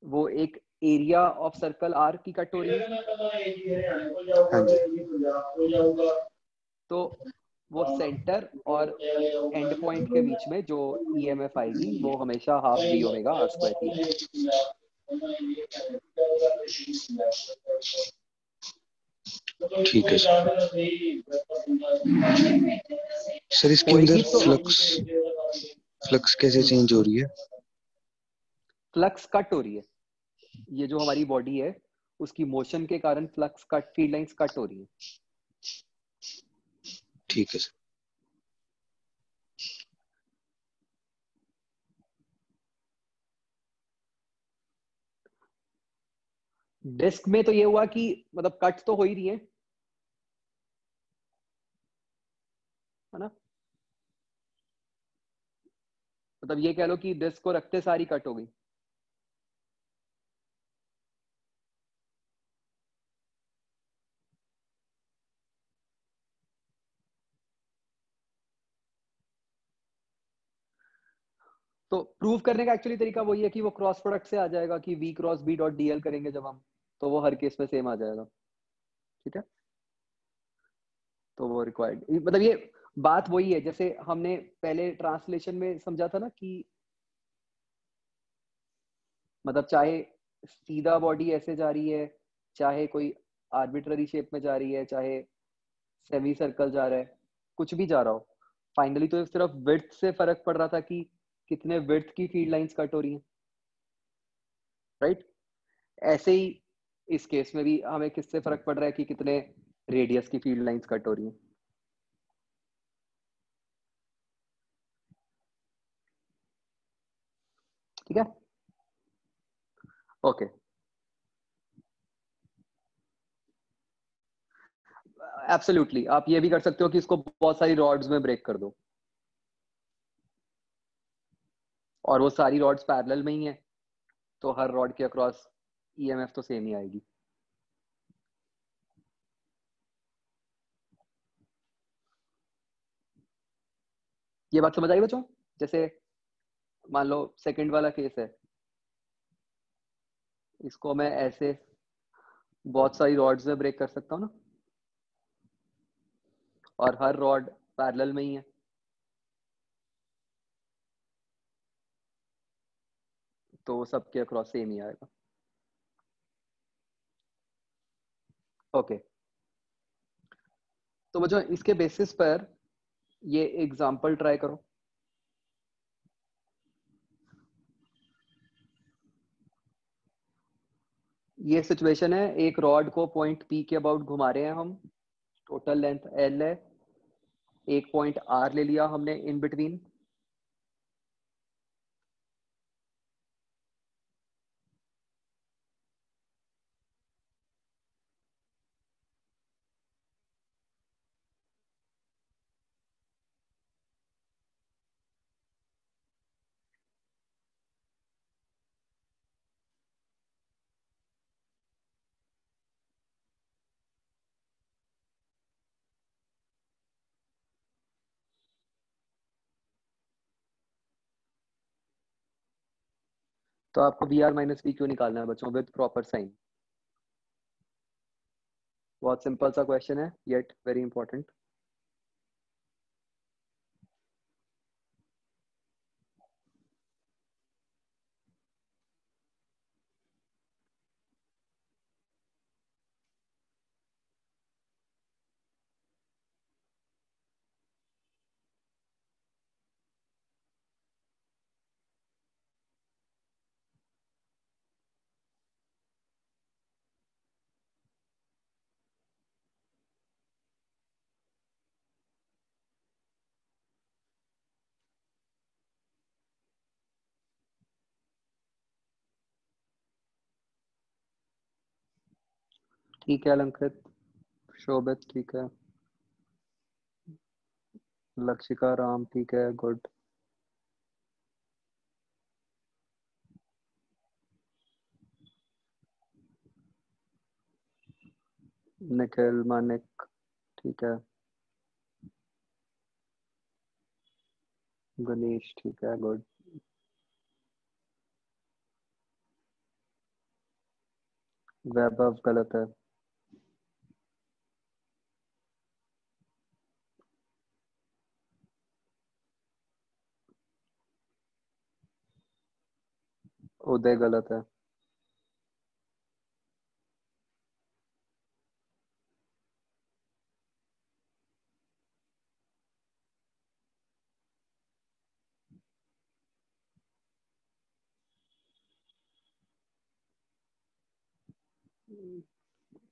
वो एक एरिया ऑफ सर्कल आर की कट हो रही है। हाँ जी। तो वो सेंटर और एंड पॉइंट के बीच में जो ईएमएफ आएगी, वो हमेशा half B omega R square की आएगी। ठीक है सर इसके होएगी अंदर तो फ्लक्स कैसे चेंज हो रही है? फ्लक्स कट हो रही है। ये जो हमारी बॉडी है, उसकी मोशन के कारण flux cut, field lines cut हो रही है। ठीक है सर। डिस्क में तो ये हुआ कि मतलब कट तो हो ही रही है मतलब ये कह लो कि डिस्क को रखते सारी कट हो गई। तो प्रूव करने का एक्चुअली तरीका वही है कि वो क्रॉस प्रोडक्ट से आ जाएगा कि v cross b dot dl करेंगे जब हम, तो वो हर केस में सेम आ जाएगा। ठीक है, तो वो रिक्वायर्ड, मतलब ये बात वही है जैसे हमने पहले ट्रांसलेशन में समझा था ना कि मतलब चाहे सीधा बॉडी ऐसे जा रही है, चाहे कोई आर्बिट्ररी शेप में जा रही है, चाहे सेमी सर्कल जा रहा है, कुछ भी जा रहा हो, फाइनली तो सिर्फ विड्थ से फर्क पड़ रहा था कि कितने विड्थ की फील्ड लाइंस कट हो रही हैं, राइट। ऐसे ही इस केस में भी हमें किससे फर्क पड़ रहा है कि कितने रेडियस की फील्ड लाइंस कट हो रही हैं। ठीक है, ओके। एब्सोल्युटली, आप ये भी कर सकते हो कि इसको बहुत सारी रॉड्स में ब्रेक कर दो और वो सारी रॉड्स पैरेलल में ही है, तो हर रॉड के अक्रॉस ईएमएफ तो सेम ही आएगी। ये बात समझ आई बच्चों? जैसे मान लो सेकंड वाला केस है, इसको मैं ऐसे बहुत सारी रॉड्स में ब्रेक कर सकता हूँ ना, और हर रॉड पैरेलल में ही है, तो सबके अक्रॉस सेम ही आएगा। ओके, तो बच्चों इसके बेसिस पर ये एग्जांपल ट्राई करो। ये सिचुएशन है, एक रॉड को पॉइंट पी के अबाउट घुमा रहे हैं हम, टोटल लेंथ एल है, एक पॉइंट आर ले लिया हमने इन बिटवीन, तो आपको बी आर माइनस बी क्यों निकालना है बच्चों विद प्रॉपर साइन? बहुत सिंपल सा क्वेश्चन है, येट वेरी इंपॉर्टेंट। ठीक है अलंकृत, शोभित ठीक है, लक्षिका राम ठीक है, गुड। निखिल मानिक ठीक है, गणेश ठीक है, गुड। वैभव गलत है, उदय गलत है,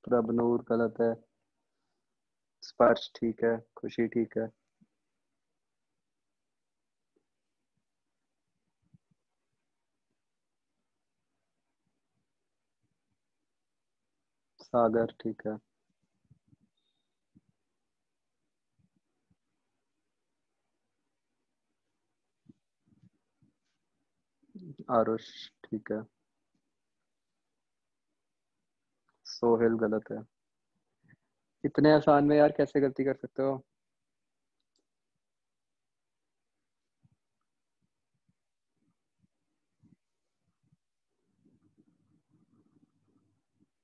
प्रभनूर गलत है, स्पर्श ठीक है, खुशी ठीक है, सागर ठीक है, आरुष ठीक है, सोहेल गलत है। इतने आसान में यार कैसे गलती कर सकते हो?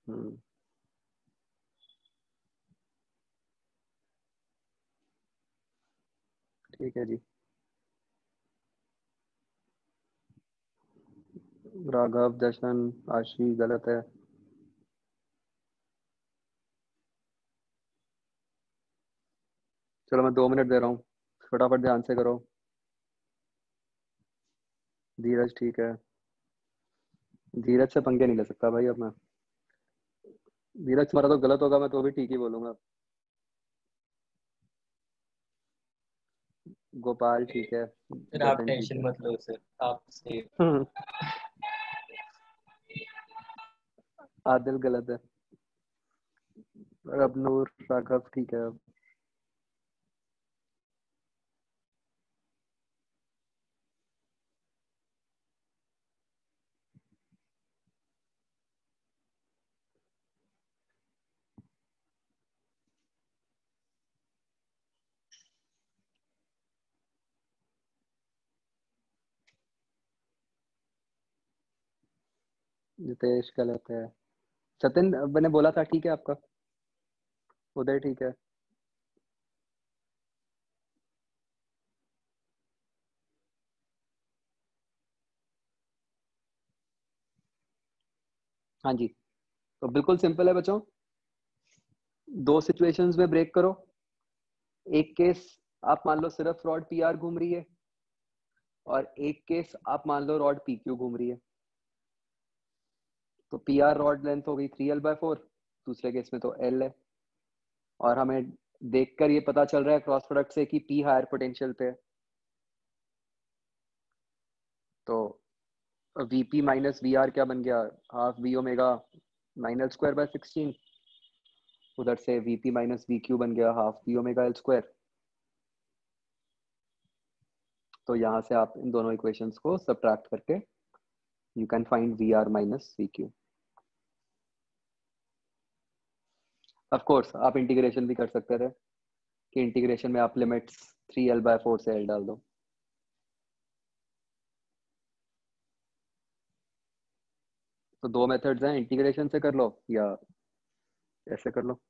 हम्म, ठीक है जी। राघव, जशन, आशी गलत है। चलो मैं 2 मिनट दे रहा हूँ, फटाफट ध्यान से करो। धीरज ठीक है। धीरज से पंगे नहीं ले सकता भाई अब मैं। धीरज तुम्हारा तो गलत होगा, मैं तो भी ठीक ही बोलूंगा। गोपाल ठीक है। फिर आप जतन ठीक टेंशन है। मत लो सर, आप सेफ। आदिल गलत है। अब नूर, राघव ठीक है। नितेश गलत है। सचिन मैंने बोला था ठीक है आपका। उदय ठीक है। हाँ जी, तो बिल्कुल सिंपल है बच्चों। 2 सिचुएशंस में ब्रेक करो। एक केस आप मान लो सिर्फ रॉड पी आर घूम रही है, और एक केस आप मान लो रॉड पी क्यू घूम रही है। तो पी आर रॉड लेंथ हो गई 3L/4, दूसरे केस में तो L है। और हमें देखकर ये पता चल रहा है क्रॉस प्रोडक्ट से कि P हायर पोटेंशियल पे है। तो VP माइनस VR क्या बन गया? Half V omega 9L²/16। उधर से VP माइनस VQ बन गया हाफ V ओमेगा L²। तो यहाँ से आप इन दोनों इक्वेशंस को सब्ट्रैक्ट करके you can find VR minus VQ। Of course आप इंटीग्रेशन भी कर सकते थे कि इंटीग्रेशन में आप लिमिट्स 3L/4 से L डाल दो। तो 2 मेथड्स हैं, इंटीग्रेशन से कर लो या ऐसे कर लो।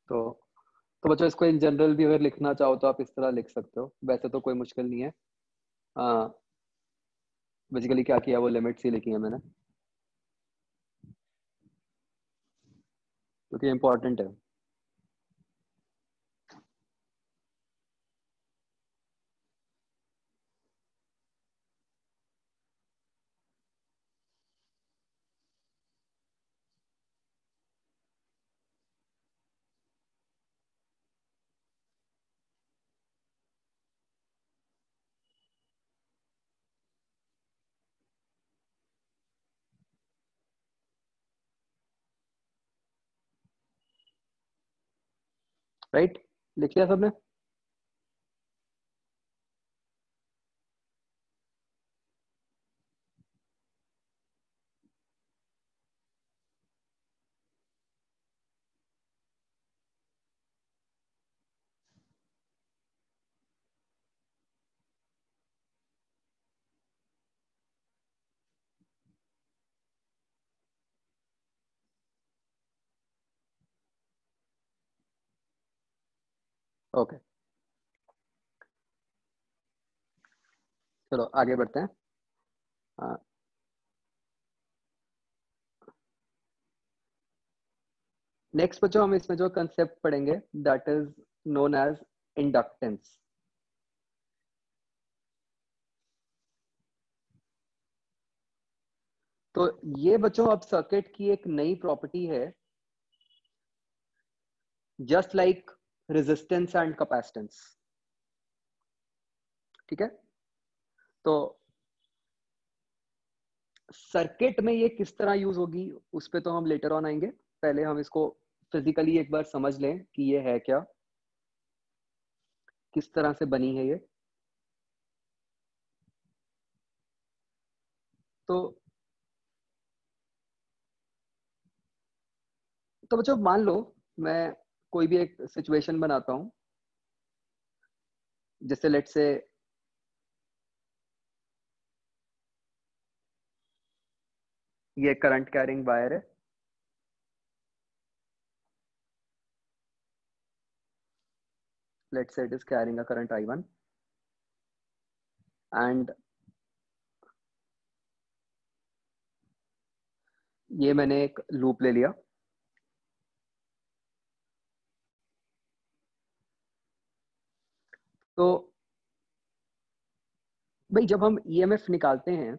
तो तो बच्चों इसको इन जनरल भी अगर लिखना चाहो तो आप इस तरह लिख सकते हो, वैसे तो कोई मुश्किल नहीं है। बेसिकली क्या किया, वो लिमिट्स ही लिखी है मैंने क्योंकि इम्पोर्टेंट है। राइट, लिख लिया सबने? ओके, चलो आगे बढ़ते हैं। नेक्स्ट बच्चों हम इसमें जो कंसेप्ट पढ़ेंगे that is known as inductance. तो ये बच्चों अब सर्किट की एक नई प्रॉपर्टी है, just like resistance and capacitance. ठीक है, तो सर्किट में ये किस तरह यूज होगी उस पे तो हम लेटर ऑन आएंगे। पहले हम इसको फिजिकली एक बार समझ लें कि ये है क्या, किस तरह से बनी है ये। तो बच्चों मान लो मैं कोई भी एक सिचुएशन बनाता हूं, जैसे लेट्स से ये करंट कैरिंग वायर है, let's say it is carrying a current I1 and ये मैंने एक लूप ले लिया। तो भाई जब हम ईएमएफ निकालते हैं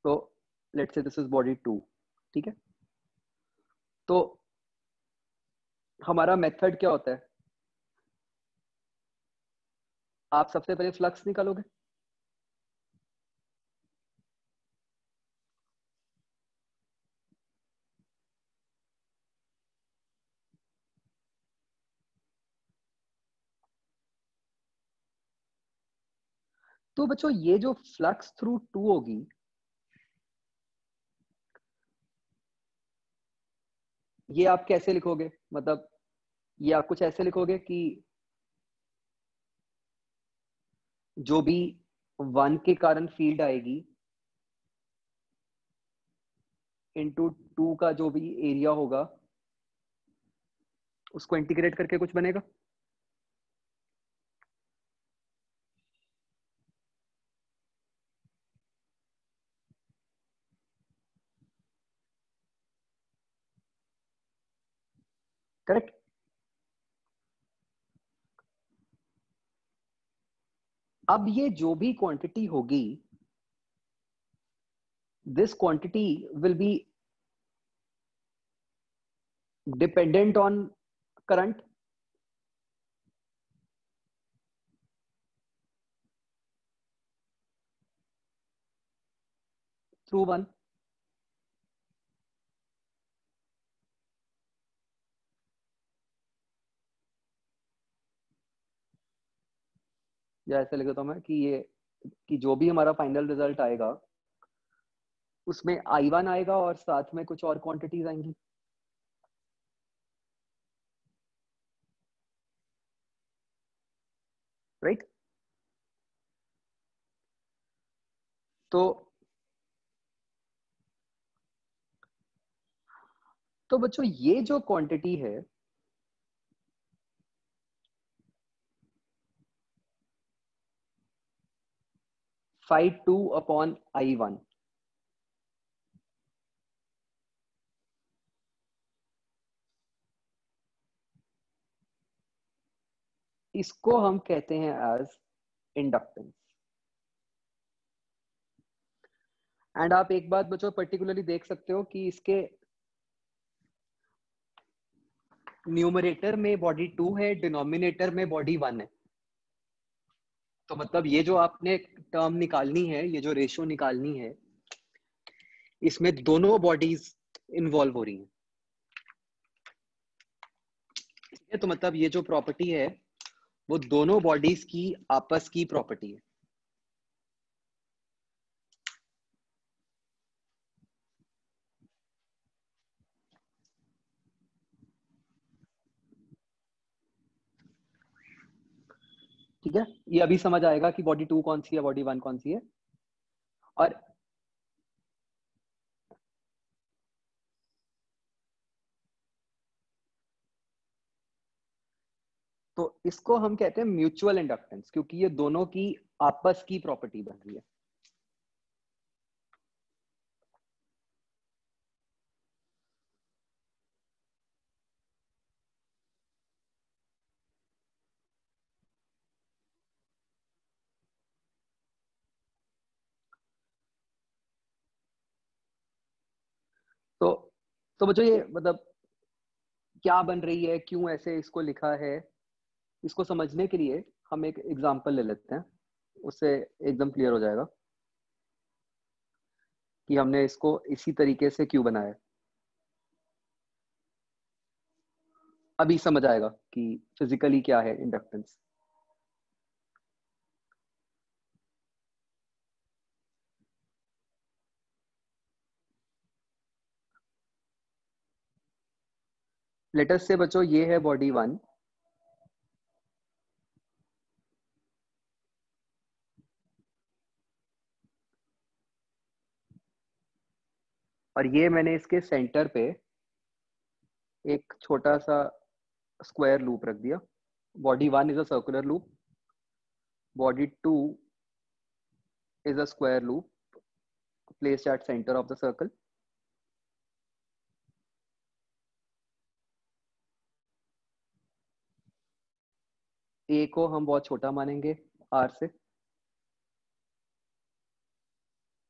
तो let's say this is body 2, ठीक है। तो हमारा मेथड क्या होता है, आप सबसे पहले फ्लक्स निकालोगे, तो बच्चों ये जो फ्लक्स थ्रू 2 होगी, ये आप कैसे लिखोगे, मतलब ये आप कुछ ऐसे लिखोगे कि जो भी 1 के कारण फील्ड आएगी इनटू 2 का जो भी एरिया होगा उसको इंटीग्रेट करके कुछ बनेगा। करेक्ट। अब ये जो भी क्वांटिटी होगी, this quantity will be dependent on current, through 1। या ऐसे लिख देता हूं मैं कि ये कि जो भी हमारा फाइनल रिजल्ट आएगा उसमें I1 आएगा और साथ में कुछ और क्वांटिटीज आएंगी। राइट। तो बच्चों ये जो क्वांटिटी है phi2 अपॉन I1, इसको हम कहते हैं एज इंडक्टेंस। एंड आप एक बात बच्चों पर्टिकुलरली देख सकते हो कि इसके न्यूमरेटर में बॉडी 2 है, डिनोमिनेटर में बॉडी 1 है। तो मतलब ये जो आपने टर्म निकालनी है, ये जो रेशियो निकालनी है, इसमें दोनों बॉडीज इन्वॉल्व हो रही हैं। ठीक है, तो मतलब ये जो प्रॉपर्टी है वो दोनों बॉडीज की आपस की प्रॉपर्टी है। ठीक है, ये अभी समझ आएगा कि बॉडी 2 कौन सी है, बॉडी 1 कौन सी है। और तो इसको हम कहते हैं म्यूचुअल इंडक्टेंस, क्योंकि ये दोनों की आपस की प्रॉपर्टी बन रही है। तो बच्चों ये मतलब क्या बन रही है, क्यों ऐसे इसको लिखा है, इसको समझने के लिए हम एक एग्जांपल ले लेते हैं, उससे एकदम क्लियर हो जाएगा कि हमने इसको इसी तरीके से क्यों बनाया है। अभी समझ आएगा कि फिजिकली क्या है इंडक्टेंस। लेटेस्ट से बच्चों ये है बॉडी 1, और ये मैंने इसके सेंटर पे एक छोटा सा स्क्वायर लूप रख दिया। Body 1 is a circular loop, body 2 is a square loop placed at center of the circle. A को हम बहुत छोटा मानेंगे R से,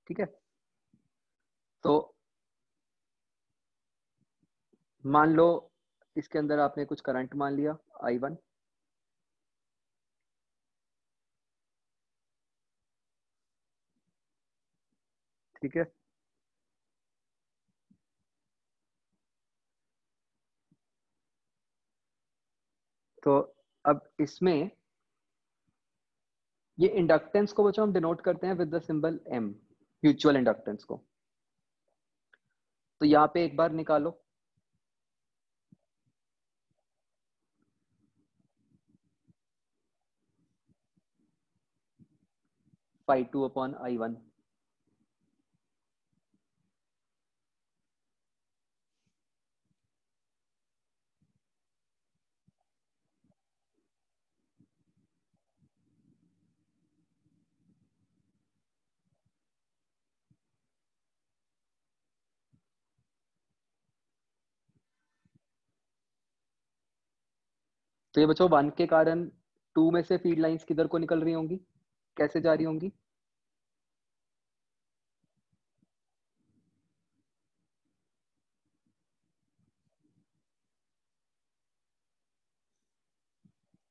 ठीक है। तो मान लो इसके अंदर आपने कुछ करंट मान लिया I1, ठीक है। तो अब इसमें ये इंडक्टेंस को बच्चों हम डिनोट करते हैं with the symbol M, mutual inductance को। तो यहाँ पे एक बार निकालो, phi2 upon I1, तो ये बच्चों 1 के कारण 2 में से फीड लाइंस किधर को निकल रही होंगी, कैसे जा रही होंगी?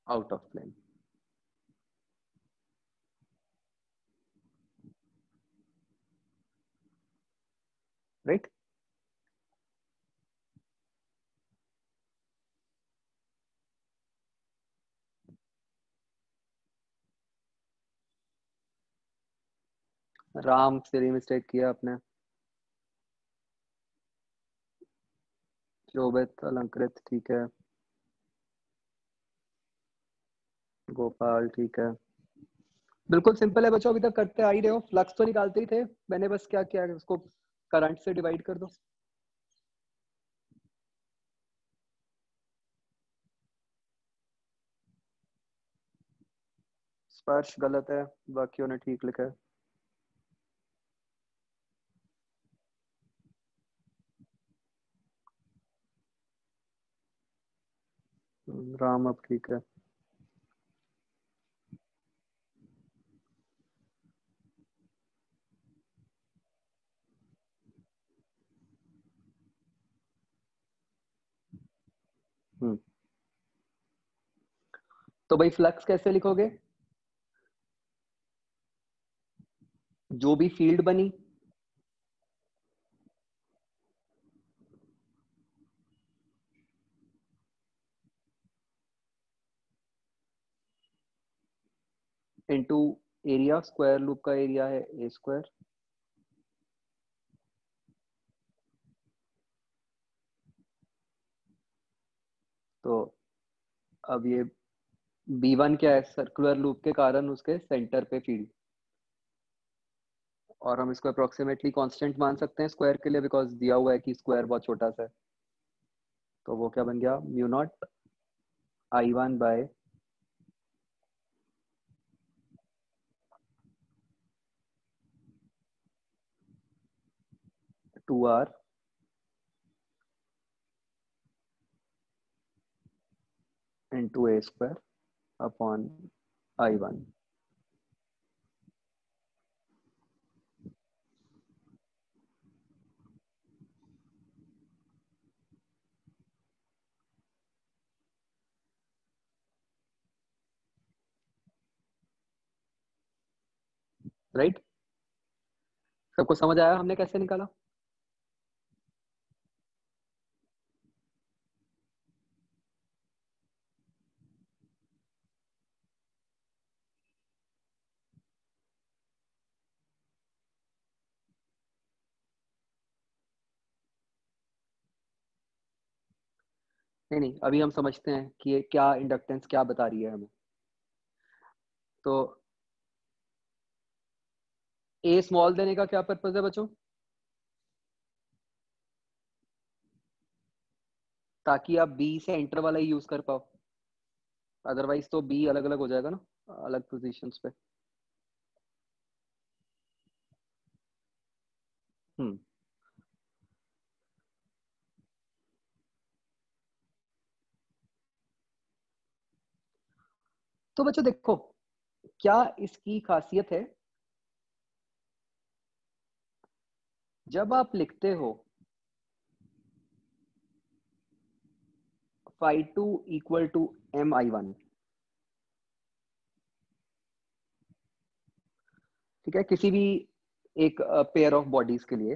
Out of plane, right. Ram से मिस्टेक किया आपने, शोभित अलंकृत, ठीक है। गोपाल, ठीक है। बिल्कुल सिंपल है बच्चों, अभी तक करते आ ही रहे हो। फ्लक्स तो निकालते ही थे, मैंने बस क्या किया, उसको करंट से डिवाइड कर दो। स्पर्श गलत है, बाकियों ने ठीक लिखा है। राम अब ठीक है। तो भाई फ्लक्स कैसे लिखोगे? जो भी फील्ड बनी इनटू एरिया, स्क्वायर लूप का एरिया है ए स्क्वायर, तो अब ये B1 क्या है, सर्कुलर लूप के कारण उसके सेंटर पे फील्ड, और हम इसको अप्रोक्सीमेटली कांस्टेंट मान सकते हैं स्क्वायर के लिए, बिकॉज दिया हुआ है कि स्क्वायर बहुत छोटा सा है। तो वो क्या बन गया, mu naught I1 by 2R into A square upon I1। Right? सबको समझ आया हमने कैसे निकाला? नहीं नहीं, अभी हम समझते हैं कि ये क्या इंडक्टेंस क्या बता रही है हमें। तो ए स्मॉल देने का क्या पर्पज है बच्चों? ताकि आप बी से एंटर वाला ही यूज कर पाओ, अदरवाइज तो बी अलग अलग हो जाएगा ना, अलग पोजीशंस पे। हम्म तो बच्चों देखो, क्या इसकी खासियत है, जब आप लिखते हो phi2 इक्वल टू mi1, ठीक है, किसी भी एक पेयर ऑफ बॉडीज के लिए,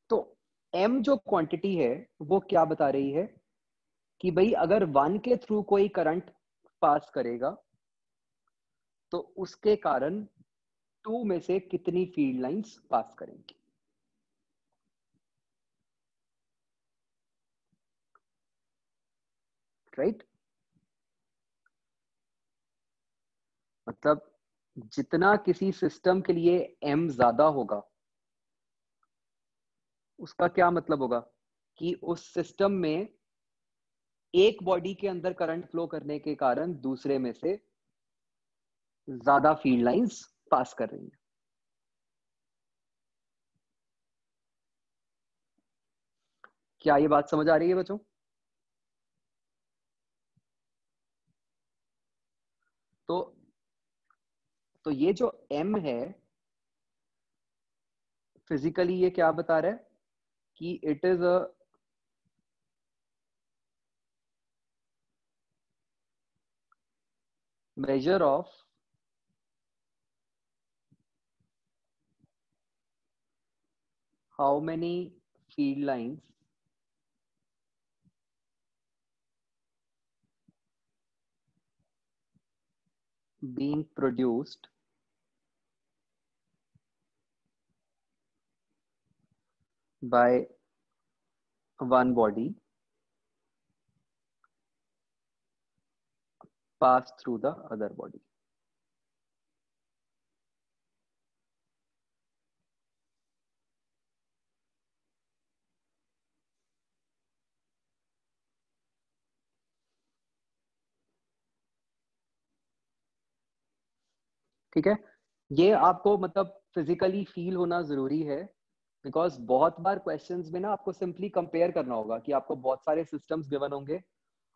तो m जो क्वांटिटी है वो क्या बता रही है कि भाई अगर 1 के थ्रू कोई करंट पास करेगा तो उसके कारण 2 में से कितनी फील्ड लाइंस पास करेंगी। राइट? मतलब जितना किसी सिस्टम के लिए m ज्यादा होगा, उसका क्या मतलब होगा कि उस सिस्टम में एक बॉडी के अंदर करंट फ्लो करने के कारण दूसरे में से ज्यादा फील्ड लाइंस पास कर रही है। क्या ये बात समझ आ रही है बच्चों? तो ये जो m है, फिजिकली ये क्या बता रहा है कि it is a measure of how many field lines being produced by one body pass through the other body। ठीक है, ये आपको मतलब फिजिकली फील होना जरूरी है, बिकॉज बहुत बार क्वेश्चंस में ना आपको सिंपली कंपेयर करना होगा कि आपको बहुत सारे सिस्टम्स गिवन होंगे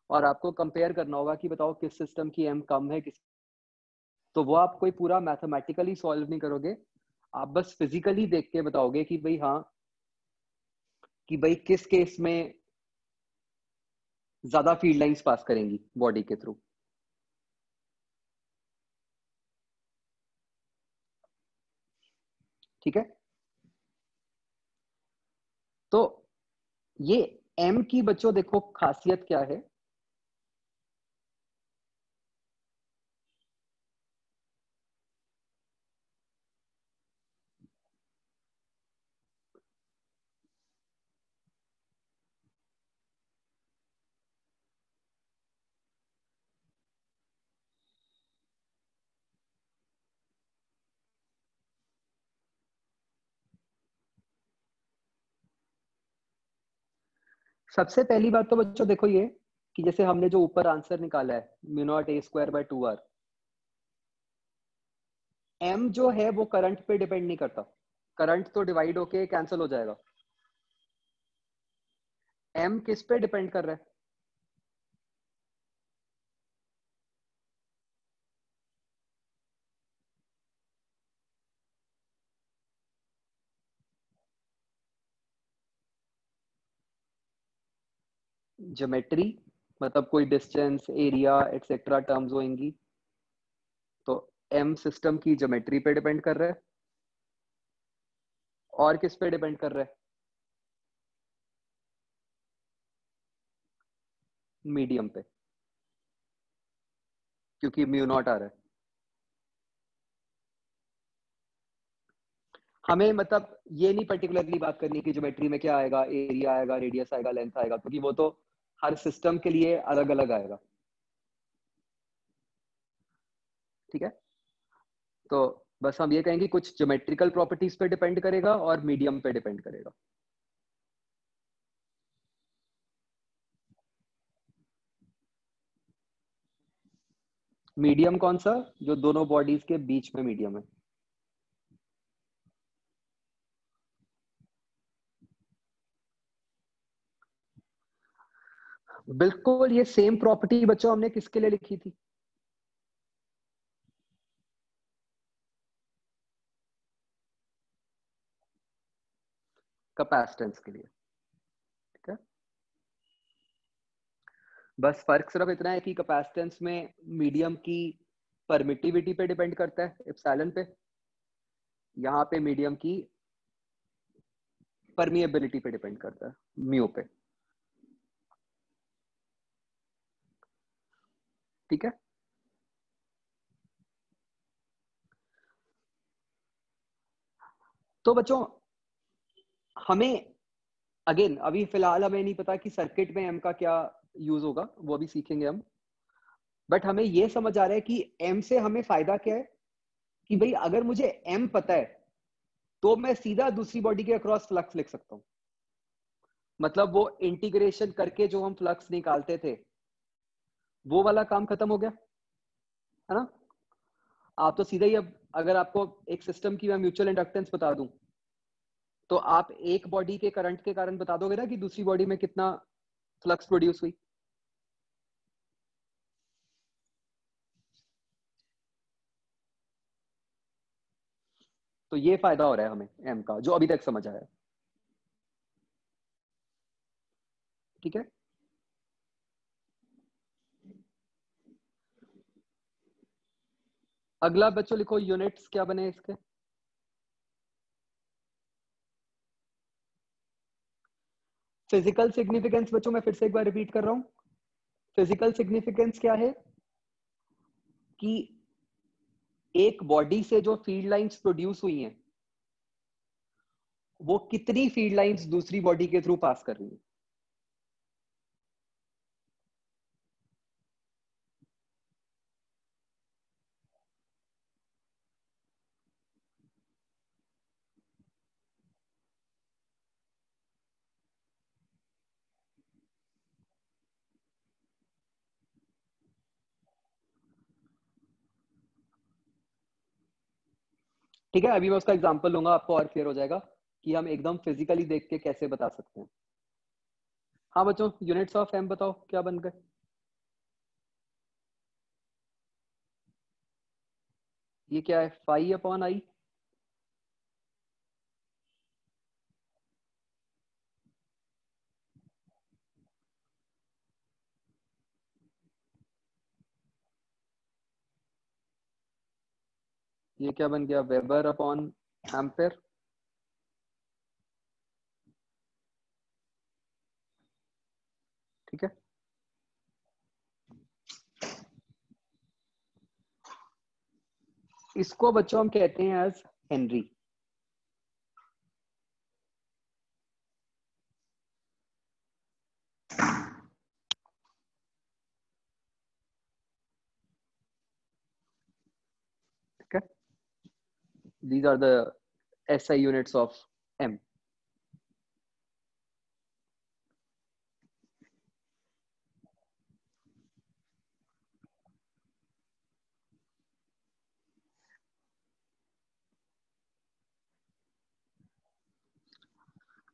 और आपको कंपेयर करना होगा कि बताओ किस सिस्टम की m कम है, किस, तो वो आप कोई पूरा मैथमेटिकली सॉल्व नहीं करोगे, आप बस फिजिकली देख के बताओगे कि भाई हाँ, कि भाई किस केस में ज्यादा फील्ड लाइंस पास करेंगी बॉडी के थ्रू। ठीक है, तो ये m की बच्चों देखो खासियत क्या है, सबसे पहली बात तो बच्चों देखो ये कि जैसे हमने जो ऊपर आंसर निकाला है μ0a²/2r, m जो है वो करंट पे डिपेंड नहीं करता, करंट तो डिवाइड होके कैंसिल हो जाएगा, m किस पे डिपेंड कर रहा है? ज्योमेट्री, मतलब कोई डिस्टेंस, एरिया, एक्सेट्रा टर्म्स होंगी, तो एम सिस्टम की ज्योमेट्री पे डिपेंड कर रहा है और किस पे डिपेंड कर रहा है? मीडियम पे, क्योंकि म्यू नॉट आ रहा है। हमें मतलब ये नहीं पर्टिकुलरली बात करनी कि ज्योमेट्री में क्या आएगा, एरिया आएगा, रेडियस आएगा, लेंथ आएगा, क्योंकि वो तो हर सिस्टम के लिए अलग अलग आएगा। ठीक है, तो बस हम ये कहेंगे कुछ ज्योमेट्रिकल प्रॉपर्टीज पे डिपेंड करेगा और मीडियम पे डिपेंड करेगा। मीडियम कौन सा? जो दोनों बॉडीज के बीच में मीडियम है। बिल्कुल, ये सेम प्रॉपर्टी बच्चों हमने किसके लिए लिखी थी? कैपेसिटेंस के लिए। ठीक है, बस फर्क सिर्फ इतना है कि कैपेसिटेंस में मीडियम की परमिटिविटी पे डिपेंड करता है, एप्सिलॉन पे। यहाँ पे मीडियम की परमिएबिलिटी पे डिपेंड करता है, म्यू पे। ठीक है, तो बच्चों हमें अगेन अभी फिलहाल हमें नहीं पता कि सर्किट में एम का क्या यूज होगा, वो अभी सीखेंगे हम। बट हमें ये समझ आ रहा है कि एम से हमें फायदा क्या है कि भाई अगर मुझे एम पता है तो मैं सीधा दूसरी बॉडी के अक्रॉस फ्लक्स लिख सकता हूं। मतलब वो इंटीग्रेशन करके जो हम फ्लक्स निकालते थे वो वाला काम खत्म हो गया, है ना? आप तो सीधा ही अब अगर आपको एक सिस्टम की मैं म्यूचुअल इंडक्टेंस बता दूं तो आप एक बॉडी के करंट के कारण बता दोगे ना कि दूसरी बॉडी में कितना फ्लक्स प्रोड्यूस हुई। तो ये फायदा हो रहा है हमें एम का, जो अभी तक समझ आया। ठीक है, अगला बच्चों लिखो यूनिट्स क्या बने इसके। फिजिकल सिग्निफिकेंस बच्चों मैं फिर से एक बार रिपीट कर रहा हूं। फिजिकल सिग्निफिकेंस क्या है कि एक बॉडी से जो फील्ड लाइंस प्रोड्यूस हुई हैं वो कितनी फील्ड लाइंस दूसरी बॉडी के थ्रू पास कर रही है। ठीक है, अभी मैं उसका एग्जांपल लूंगा, आपको और क्लियर हो जाएगा कि हम एकदम फिजिकली देख के कैसे बता सकते हैं। हाँ बच्चों, यूनिट्स ऑफ एम बताओ क्या बन गए। ये क्या है? Phi upon I. ये क्या बन गया? Weber upon ampere. ठीक है, इसको बच्चों हम कहते हैं एज हेनरी। ठीक है, these are the SI units of M.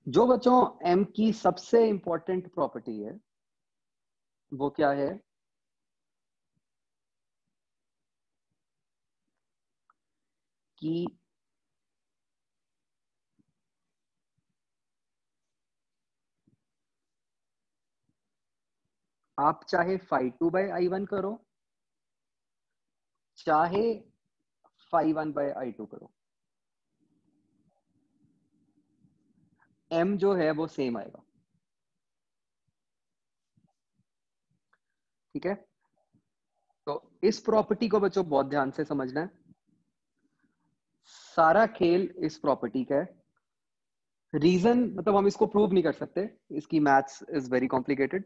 जो बच्चों M की सबसे इंपॉर्टेंट प्रॉपर्टी है वो क्या है कि आप चाहे phi 2 by I1 करो, चाहे phi1 by i2 करो, m जो है वो सेम आएगा। ठीक है, तो इस प्रॉपर्टी को बच्चों बहुत ध्यान से समझना है। सारा खेल इस प्रॉपर्टी का है। रीजन मतलब हम इसको प्रूव नहीं कर सकते, इसकी maths is very complicated,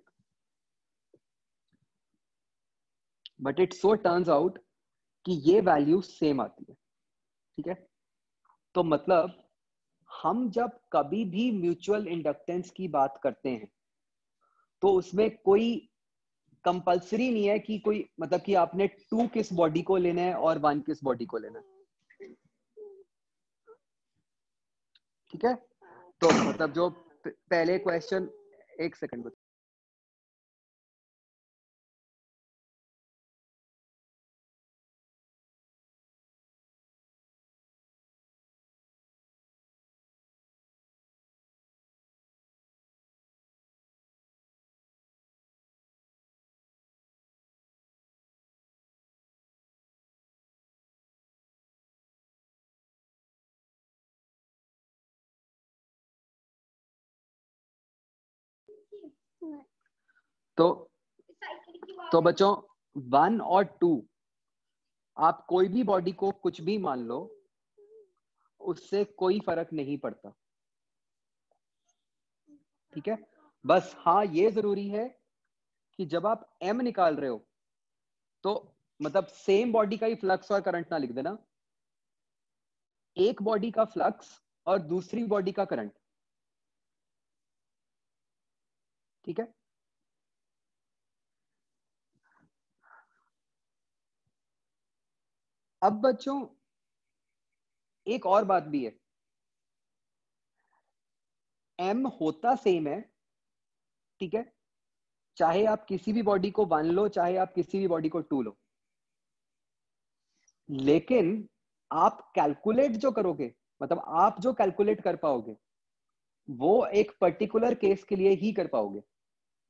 but it so turns out कि ये वैल्यू सेम आती है। ठीक है, तो मतलब हम जब कभी भी म्यूचुअल इंडक्टेंस की बात करते हैं तो उसमें कोई कंपल्सरी नहीं है कि कोई मतलब कि आपने 2 किस बॉडी को लेना है और 1 किस बॉडी को लेना है। ठीक है, तो मतलब जो पहले क्वेश्चन, एक सेकंड, तो बच्चों 1 और 2 आप कोई भी बॉडी को कुछ भी मान लो, उससे कोई फर्क नहीं पड़ता। ठीक है, बस हाँ ये जरूरी है कि जब आप m निकाल रहे हो तो मतलब सेम बॉडी का ही फ्लक्स और करंट ना लिख देना, एक बॉडी का फ्लक्स और दूसरी बॉडी का करंट। ठीक है, अब बच्चों एक और बात भी है, m होता सेम है। ठीक है, चाहे आप किसी भी बॉडी को 1 लो, चाहे आप किसी भी बॉडी को 2 लो, लेकिन आप कैलकुलेट जो करोगे, मतलब आप जो कैलकुलेट कर पाओगे वो एक पर्टिकुलर केस के लिए ही कर पाओगे।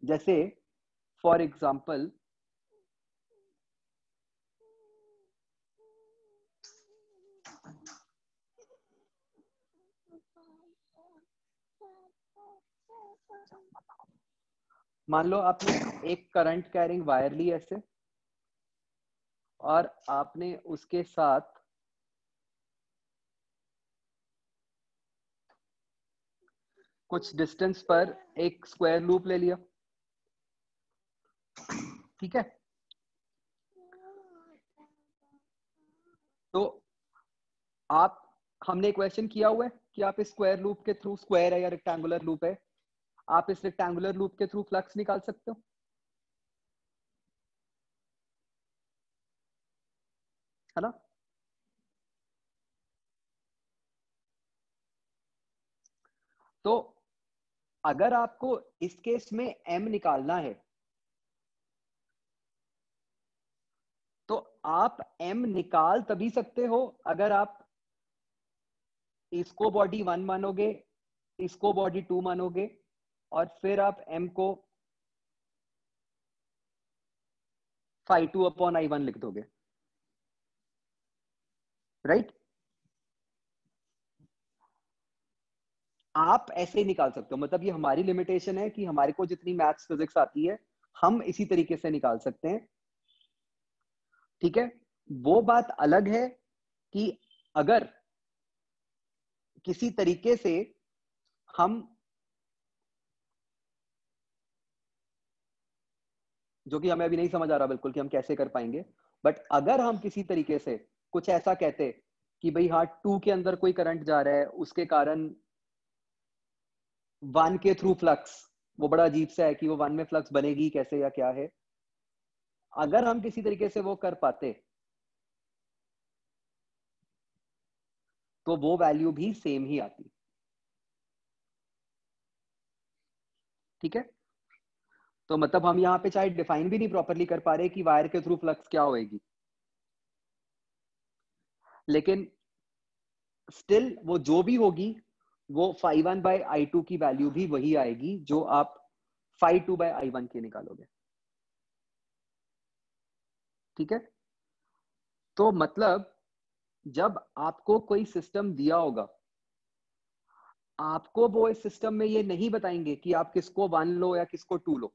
जैसे फॉर एग्जांपल मान लो आपने एक करंट कैरिंग वायर ली ऐसे, और आपने उसके साथ कुछ डिस्टेंस पर एक स्क्वायर लूप ले लिया। ठीक है, तो आप, हमने क्वेश्चन किया हुआ है कि आप इस स्क्वायर लूप के थ्रू, स्क्वायर है या रेक्टेंगुलर लूप है, आप इस रेक्टेंगुलर लूप के थ्रू फ्लक्स निकाल सकते हो, है ना। तो अगर आपको इस केस में m निकालना है तो आप m निकाल तभी सकते हो अगर आप इसको बॉडी 1 मानोगे, इसको बॉडी 2 मानोगे, और फिर आप m को phi2/i1 लिख दोगे, राइट। आप ऐसे निकाल सकते हो, मतलब ये हमारी लिमिटेशन है कि हमारे को जितनी मैथ्स फिजिक्स आती है हम इसी तरीके से निकाल सकते हैं। ठीक है, वो बात अलग है कि अगर किसी तरीके से हम, जो कि हमें अभी नहीं समझ आ रहा बिल्कुल कि हम कैसे कर पाएंगे, बट अगर हम किसी तरीके से कुछ ऐसा कहते कि भाई हाँ 2 के अंदर कोई करंट जा रहा है, उसके कारण 1 के थ्रू फ्लक्स, वो बड़ा अजीब सा है कि वो 1 में फ्लक्स बनेगी कैसे या क्या है, अगर हम किसी तरीके से वो कर पाते तो वो वैल्यू भी सेम ही आती। ठीक है, तो मतलब हम यहाँ पे चाहे डिफाइन भी नहीं प्रॉपरली कर पा रहे कि वायर के थ्रू फ्लक्स क्या होएगी, लेकिन स्टिल वो जो भी होगी वो phi1/i2 की वैल्यू भी वही आएगी जो आप phi2/i1 के निकालोगे। ठीक है, तो मतलब जब आपको कोई सिस्टम दिया होगा, आपको वो इस सिस्टम में ये नहीं बताएंगे कि आप किसको 1 लो या किसको 2 लो,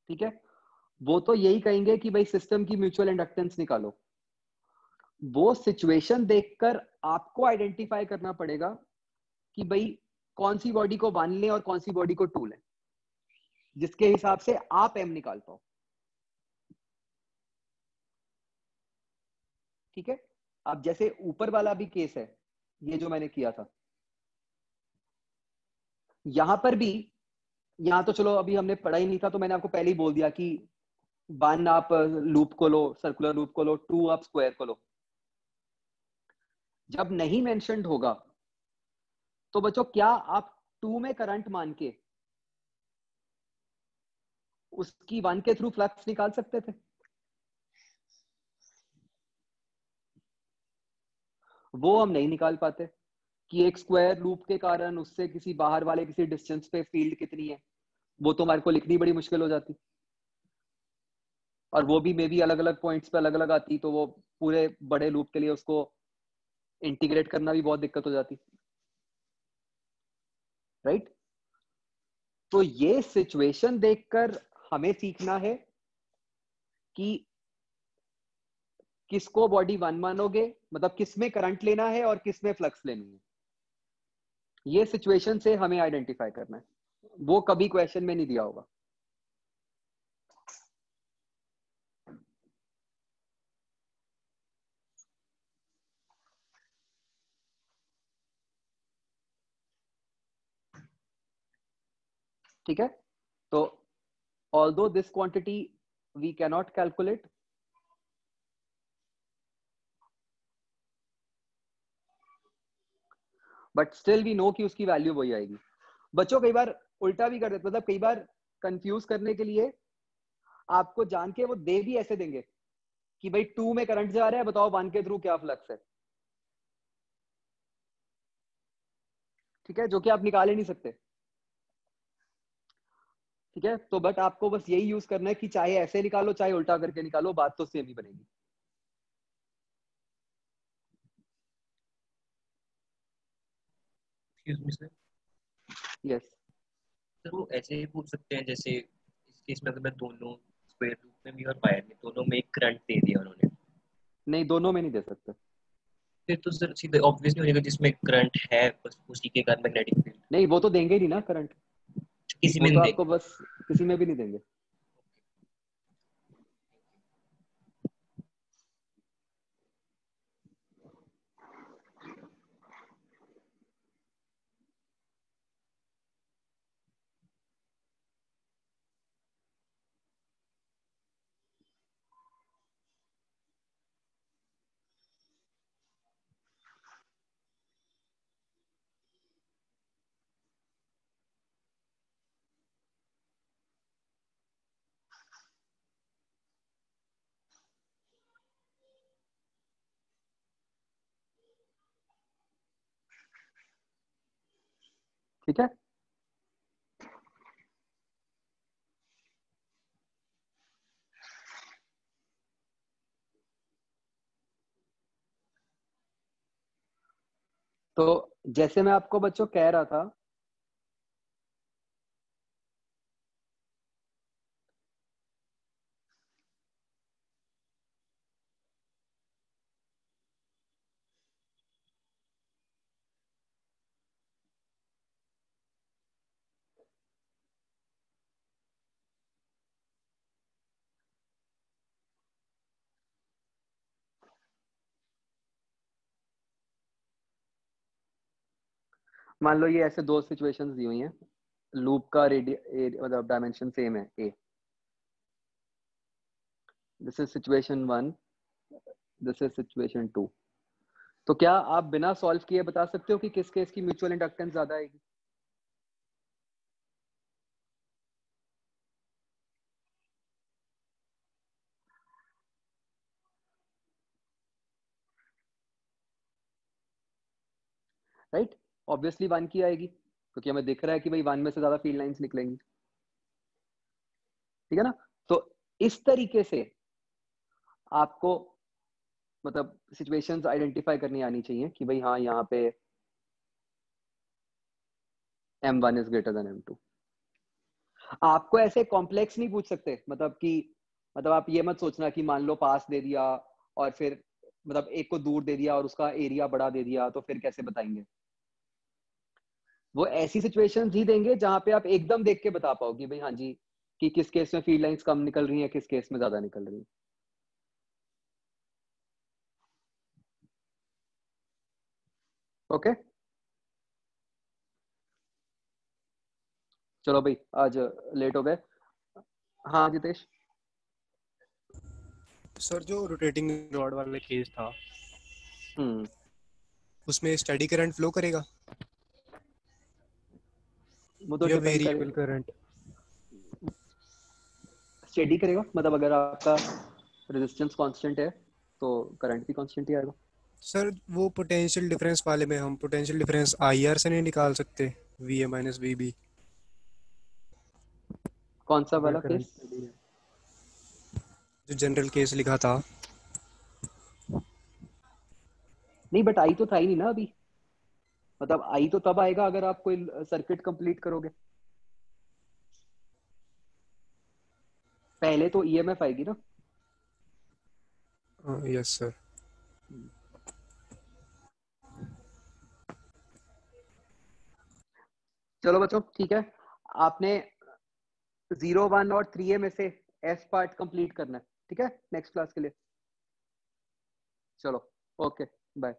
ठीक है? वो तो यही कहेंगे कि भाई सिस्टम की म्यूचुअल इंडक्टेंस निकालो। वो सिचुएशन देखकर आपको आइडेंटिफाई करना पड़ेगा कि भाई कौन सी बॉडी को 1 लें और कौन सी बॉडी को 2 लें, जिसके हिसाब से आप एम निकाल पाओ, ठीक है? अब जैसे ऊपर वाला भी केस है, ये जो मैंने किया था, यहां पर भी, यहां तो चलो अभी हमने पढ़ा ही नहीं था, तो मैंने आपको पहले ही बोल दिया कि 1 आप लूप को लो, सर्कुलर लूप को लो, 2 आप स्क्वायर को लो। जब नहीं मेंशन्ड होगा तो बच्चों क्या आप 2 में करंट मान के उसकी 1 के थ्रू फ्लक्स निकाल सकते थे? वो हम नहीं निकाल पाते कि एक स्क्वायर लूप के कारण उससे किसी बाहर वाले किसी डिस्टेंस पे फील्ड कितनी है, वो तो हमारे को लिखनी बड़ी मुश्किल हो जाती, और वो भी मे बी अलग अलग पॉइंट्स पे अलग अलग आती, तो वो पूरे बड़े लूप के लिए उसको इंटीग्रेट करना भी बहुत दिक्कत हो जाती, राइट? तो ये सिचुएशन देखकर हमें सीखना है कि किसको बॉडी 1 मानोगे, मतलब किसमें करंट लेना है और किसमें फ्लक्स लेनी है। ये सिचुएशन से हमें आइडेंटिफाई करना है, वो कभी क्वेश्चन में नहीं दिया होगा। ठीक है? तो although this quantity we cannot calculate, but still we know कि उसकी वैल्यू वही आएगी। बच्चों कई बार उल्टा भी कर देते, मतलब कई बार कंफ्यूज करने के लिए आपको जान के वो दे भी ऐसे देंगे कि भाई 2 में करंट जा रहा है, बताओ 1 के थ्रू क्या फ्लक्स है, ठीक है? जो कि आप निकाल ही नहीं सकते, ठीक है? तो बट आपको बस यही यूज करना है कि चाहे ऐसे निकालो चाहे उल्टा करके निकालो, बात तो सेम ही बनेगी। Excuse me, sir. Yes, sir वो ऐसे ही पूछ सकते हैं, जैसे इस केस में अगर मैं दोनों स्क्वायर रूट में भी और वायर में दोनों में एक करंट दे दिया उन्होंने, नहीं दोनों में नहीं दे सकते। फिर तो सर सीधे ऑब्वियसली हो जाएगा जिसमें करंट है बस उसी के कारण मैग्नेटिक फील्ड, नहीं वो तो देंगे ही नहीं ना करंट, किसी वो में तो नहीं आपको देंगे। बस किसी में भी नहीं देंगे। ठीक है? तो जैसे मैं आपको बच्चों कह रहा था, मान लो ये ऐसे 2 सिचुएशंस दी हुई हैं, लूप का मतलब डायमेंशन सेम है a, this is situation 1, this is situation 2। तो क्या आप बिना सॉल्व किए बता सकते हो कि किस केस की म्यूचुअल इंडक्टेंस ज्यादा आएगी? राइट? ऑब्वियसली 1 की आएगी, क्योंकि हमें दिख रहा है कि भाई 1 में से ज्यादा फील्ड लाइंस निकलेंगी, ठीक है ना? तो इस तरीके से आपको मतलब सिचुएशंस आइडेंटिफाई करनी आनी चाहिए कि भाई हाँ यहाँ पे M1 is greater than M2। आपको ऐसे कॉम्प्लेक्स नहीं पूछ सकते, मतलब कि मतलब आप ये मत सोचना कि मान लो पास दे दिया और फिर मतलब एक को दूर दे दिया और उसका एरिया बड़ा दे दिया तो फिर कैसे बताएंगे। वो ऐसी सिचुएशंस ही देंगे जहां पे आप एकदम देख के बता पाओ कि भाई हाँ जी कि किस केस में फील्ड लाइंस कम निकल रही हैं, किस केस में ज्यादा निकल रही हैं। ओके चलो भाई आज लेट हो गए। हाँ जितेश। सर जो रोटेटिंग रॉड वाला केस था हम्म उसमें स्टेडी करंट फ्लो करेगा वो तो या डिपेंड वेरिएबल करे, करंट? स्टेडी करेगा, मतलब अगर आपका रेजिस्टेंस कांस्टेंट है तो करंट भी कांस्टेंट ही आएगा। सर वो पोटेंशियल डिफरेंस वाले में हम पोटेंशियल डिफरेंस IR से नहीं निकाल सकते, VA माइनस VB? कौन सा अगर वाला करंट केस? स्टेडी है, जो जनरल केस लिखा था। नहीं बट आई तो था ही नहीं ना अभी, मतलब आई तो तब आएगा अगर आप कोई सर्किट कंप्लीट करोगे। पहले तो EMF आएगी ना। Yes sir. चलो बच्चों ठीक है, आपने 0, 1 और 3A में से F पार्ट कंप्लीट करना है, ठीक है नेक्स्ट क्लास के लिए। चलो ओके बाय।